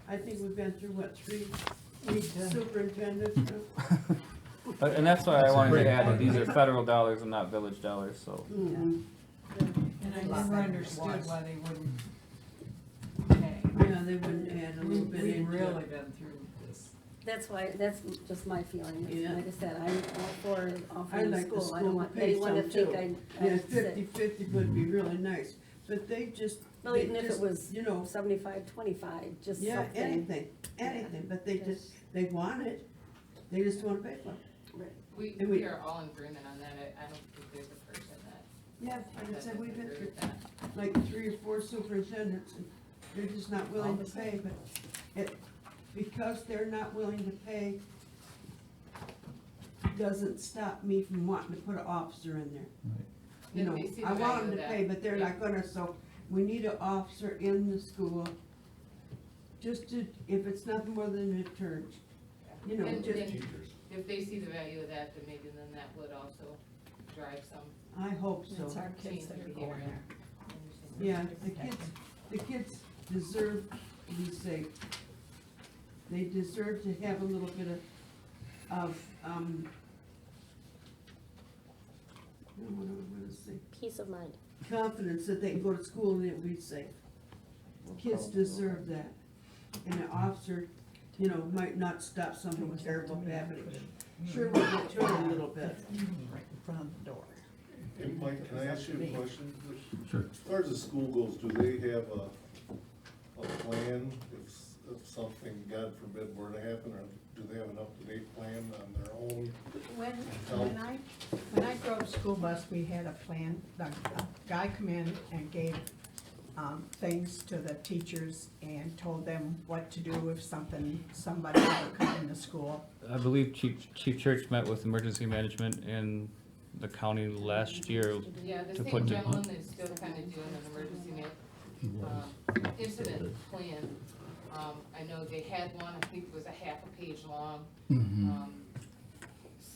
I think we've been through, what, 3 superintendents now?
And that's why I wanted to add that these are federal dollars and not village dollars, so.
Mhm.
And I never understood why they wouldn't pay.
Yeah, they wouldn't add a little bit
We've
into
really
it.
been through this.
That's why, that's just my feeling.
Yeah.
Like I said, I'm all for
I
offering the
like the
school. I
school
don't
to
want
pay
anyone to
some
think
too.
I'm
Yeah,
sick.
50/50 would be really nice, but they just,
Well,
they
even if
just,
it was
you know,
75-25, just
yeah,
something.
anything, but they just, they want it, they just wanna pay for it.
Right.
We,
And we-
we are all in agreement on that, I don't think there's a person that
Yeah, like I said, we've been
doesn't
through
agree with that.
like 3 or 4 superintendents, and they're just not willing to pay, but because they're not willing to pay, doesn't stop me from wanting to put an officer in there. You
If
know,
they see the
I want
value
them
of
to
that,
pay, but they're
yeah.
not gonna, so we need an officer in the school, just to, if it's nothing more than a deterrent, you know,
And-
just,
and if they see the value of that, then maybe then that would also drive some
I hope so.
It's our
change
kids that
in
are
behavior.
going there.
Yeah, the kids deserve to be safe. They deserve to have a little bit of, what am I gonna say?
Peace of mind.
Confidence that they can go to school and it'll be safe. Kids deserve that. And an officer, you know, might not stop something terrible happening. Sure will deter a little bit.
Right in front of the door.
Hey, Mike, can I ask you a question?
Sure.
As far as the school goes, do they have a plan if something, God forbid, were to happen, or do they have an up-to-date plan on their own?
When I drove a school bus, we had a plan, the guy come in and gave, things to the teachers and told them what to do if somebody ever come into school.
I believe Chief Church met with emergency management in the county last year
Yeah, the
to
same
put.
gentleman is still kind of doing an emergency incident plan. I know they had one, I think it was a half a page long.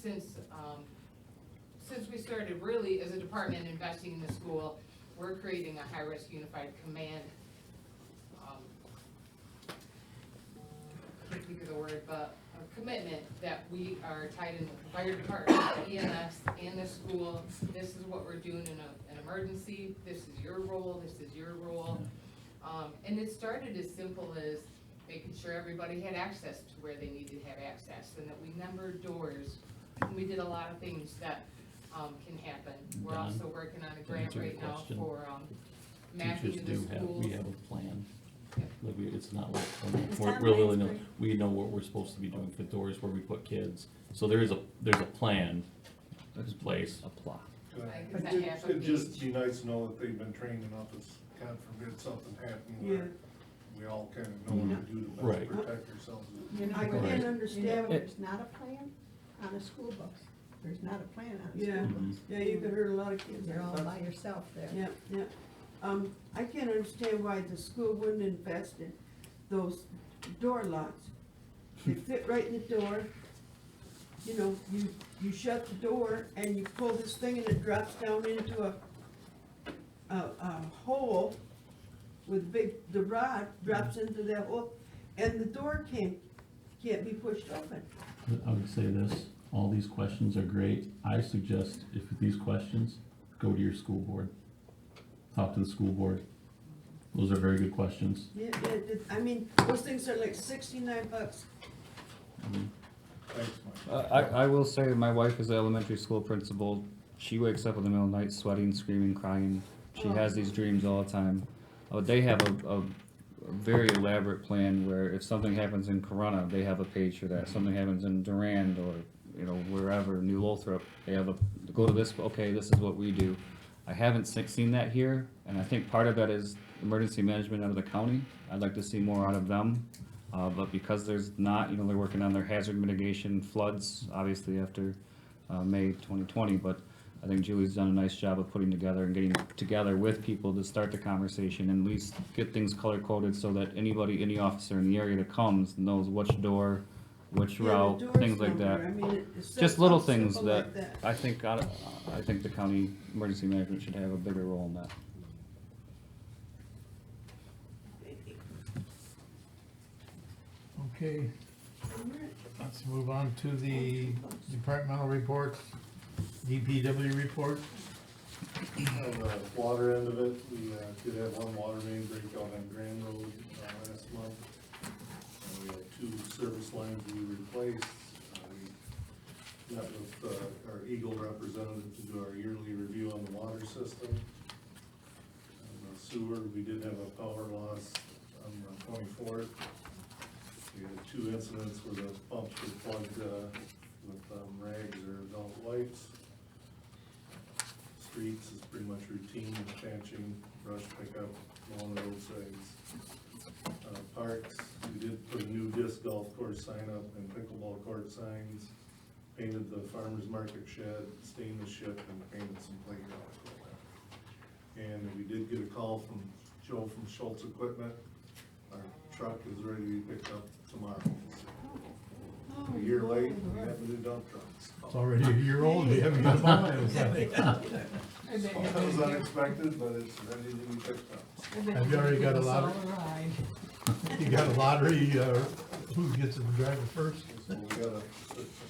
Since we started really as a department investing in the school, we're creating a high-risk unified command. Can't think of the word, but a commitment that we are tied in with the fire department, the EMS, and the school. This is what we're doing in an emergency, this is your role, this is your role. And it started as simple as making sure everybody had access to where they needed to have access, and that we numbered doors. And we did a lot of things that, can happen. We're
Don,
also working on a
to
grant
answer your
right now
question,
for, mapping
Teachers
of the
do have,
schools.
we have a plan.
Yeah.
Like it's not like,
Is
we're
Tom
really,
Lansbury-
we know what we're supposed to be doing for doors where we put kids. So there's a plan that's in place.
A plot.
Like, it's a half a
It'd just
page.
be nice to know that they've been trained enough, as God forbid something happened where we all kind of know what to do to
Right.
best protect ourselves.
You know,
I
when
can't
there's
understand,
there's not a plan on a school bus. There's not a plan on a
yeah,
school bus.
yeah, you could hurt a lot of kids.
You're all
on
by
buses.
yourself there.
Yeah, yeah. I can't understand why the school wouldn't invest in those door locks. They fit right in the door. You know, you shut the door and you pull this thing and it drops down into a hole with the rod drops into that hole, and the door can't be pushed open.
I would say this, All these questions are great. I suggest if these questions, go to your school board. Talk to the school board. Those are very good questions.
Yeah, I mean, those things are like $69.
Thanks, Mike.
I will say, my wife is an elementary school principal. She wakes up in the middle of the night sweating, screaming, crying. She has these dreams all the time. They have a very elaborate plan where if something happens in Corona, they have a page for that. Something happens in Durand or, you know, wherever, New Lothrop, they have go to this, okay, this is what we do. I haven't seen that here, and I think part of that is emergency management out of the county. I'd like to see more out of them. But because there's not, you know, they're working on their hazard mitigation floods, obviously after May 2020, but I think Julie's done a nice job of putting together and getting together with people to start the conversation and at least get things color-coded so that anybody, any officer in the area that comes knows which door, which
Yeah, the
route,
doors
things like
number,
that.
I mean, it's
Just little
simple
things
like
that I think, I think the county emergency management should have a bigger role in that.
Okay, let's move on to the departmental reports, DPW report.
On the water end of it, we did have one water main break out on Grand Road last month. We had 2 service lines we replaced. We met with our Eagle representative to do our yearly review on the water system. On the sewer, we did have a power loss on the 24th. We had 2 incidents where the pumps were plugged with rags or adult wipes. Streets is pretty much routine, patching, brush pickup along the roadsides. Parks, we did put a new disc golf course sign up and pickleball court signs. Painted the farmer's market shed, stained the ship, and painted some playground equipment. And we did get a call from Joe from Schultz Equipment. Our truck is ready to be picked up tomorrow. A year late, we have the new dump trucks.
It's already a year old, you haven't got them on it.
That was unexpected, but it's ready to be picked up.
Have you already got a lottery? You got a lottery, who gets to drive it first?
So we gotta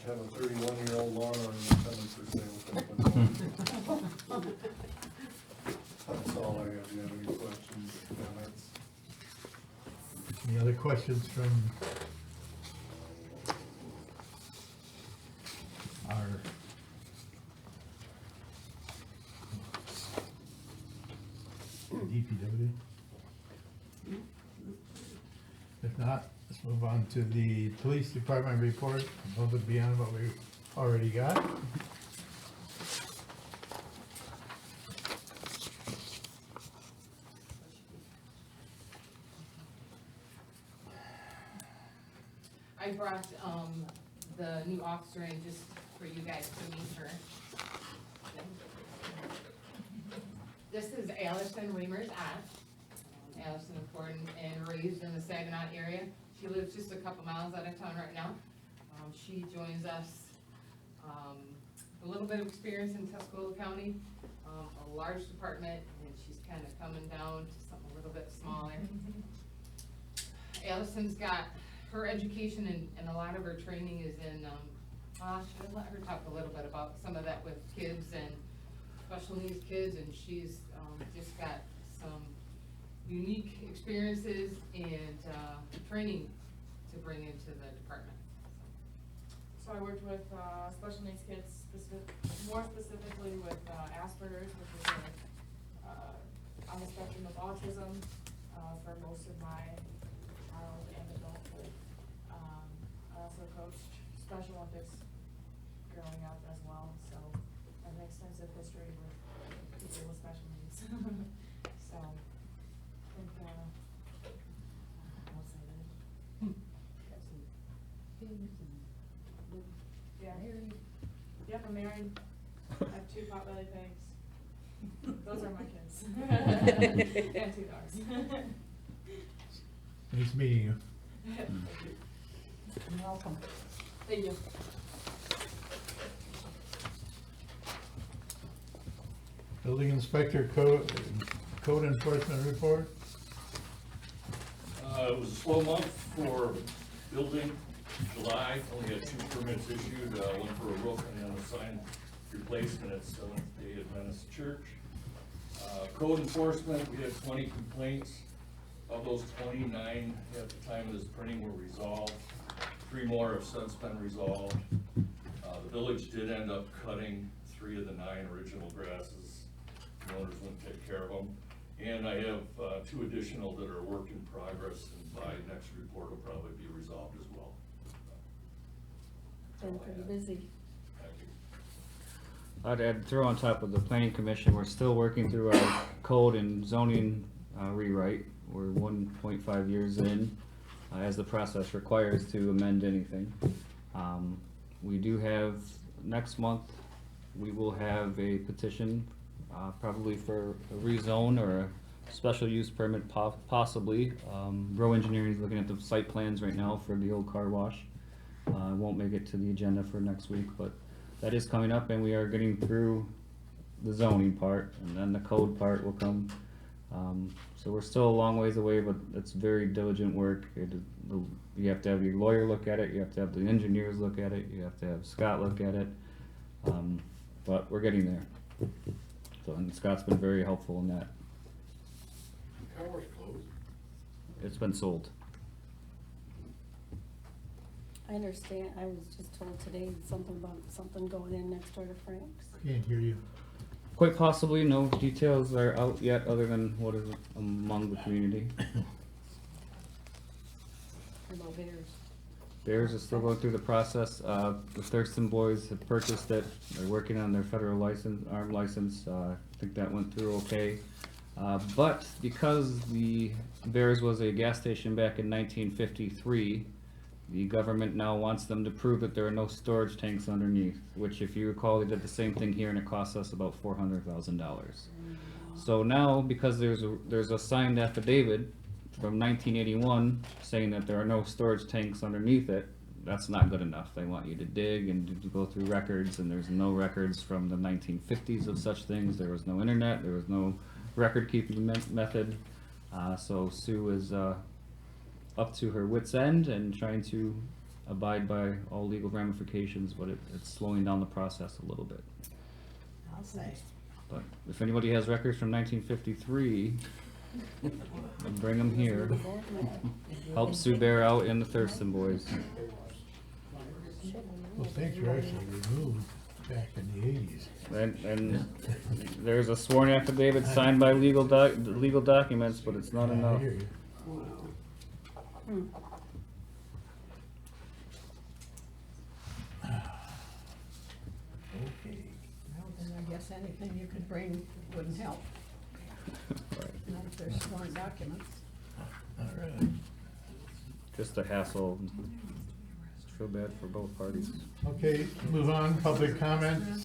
have a 31-year-old lawnmower coming for sale. That's all I have. Do you have any questions or comments?
Any other questions from our DPW? If not, let's move on to the police department report, above and beyond what we already got.
I brought, the new officer in just for you guys to meet her. This is Allison Reimers Ott. Allison, born and raised in the Saginaw area. She lives just a couple miles out of town right now. She joins us, a little bit of experience in Tuscola County, a large department, and she's kind of coming down to something a little bit smaller. Allison's got her education and a lot of her training is in, should I let her talk a little bit about some of that with kids and special needs kids, and she's just got some unique experiences and training to bring into the department.
So I worked with special needs kids, more specifically with Asperger's, which is on the spectrum of autism for most of my child and adulthood. I also coached Special Olympics growing up as well, so I have an extensive history with people with special needs. So I think I'll say that. Yeah. Yep, I'm married. I have 2 potbelly pigs. Those are my kids. And 2 dogs.
Nice meeting you.
You're welcome. Thank you.
Building inspector code enforcement report.
It was a slow month for building.
July, only had 2 permits issued, one for a roof and then a sign replacement at Seventh-day Adventist Church. Code enforcement, we had 20 complaints. Of those 29 at the time of this printing were resolved. 3 more have since been resolved. The village did end up cutting 3 of the 9 original grasses. The owners wouldn't take care of them. And I have 2 additional that are work in progress, and by next report will probably be resolved as well.
Been pretty busy.
Thank you.
I'd throw on top of the planning commission, we're still working through our code and zoning rewrite. We're 1.5 years in, as the process requires to amend anything. We do have, next month, we will have a petition, probably for a rezone or a special use permit possibly. Row Engineering is looking at the site plans right now for the old car wash. Won't make it to the agenda for next week, but that is coming up, and we are getting through the zoning part, and then the code part will come. So we're still a long ways away, but it's very diligent work. You have to have your lawyer look at it, you have to have the engineers look at it, you have to have Scott look at it. But we're getting there. So, and Scott's been very helpful in that.
Car wash closed?
It's been sold.
I understand, I was just told today something about something going in next door to Frank's.
Can't hear you.
Quite possibly, no details are out yet, other than what is among the community.
What about Bears?
Bears is still going through the process. The Thurston boys have purchased it. They're working on their federal license, arm license. I think that went through okay. But because the Bears was a gas station back in 1953, the government now wants them to prove that there are no storage tanks underneath, which if you recall, they did the same thing here and it cost us about $400,000. So now, because there's a signed affidavit from 1981 saying that there are no storage tanks underneath it, that's not good enough. They want you to dig and to go through records, and there's no records from the 1950s of such things. There was no internet, there was no record keeping method. So Sue is up to her wit's end and trying to abide by all legal ramifications, but it's slowing down the process a little bit.
I'll say.
But if anybody has records from 1953, bring them here. Help Sue Bear out and the Thurston boys.
Well, things were actually removed back in the 80s.
And there's a sworn affidavit signed by legal documents, but it's not
Yeah, I
enough.
hear you. Okay.
Well, then I guess anything you could bring wouldn't help. Not if there's sworn documents.
All right.
Just a hassle. Feel bad for both parties.
Okay, move on, public comment.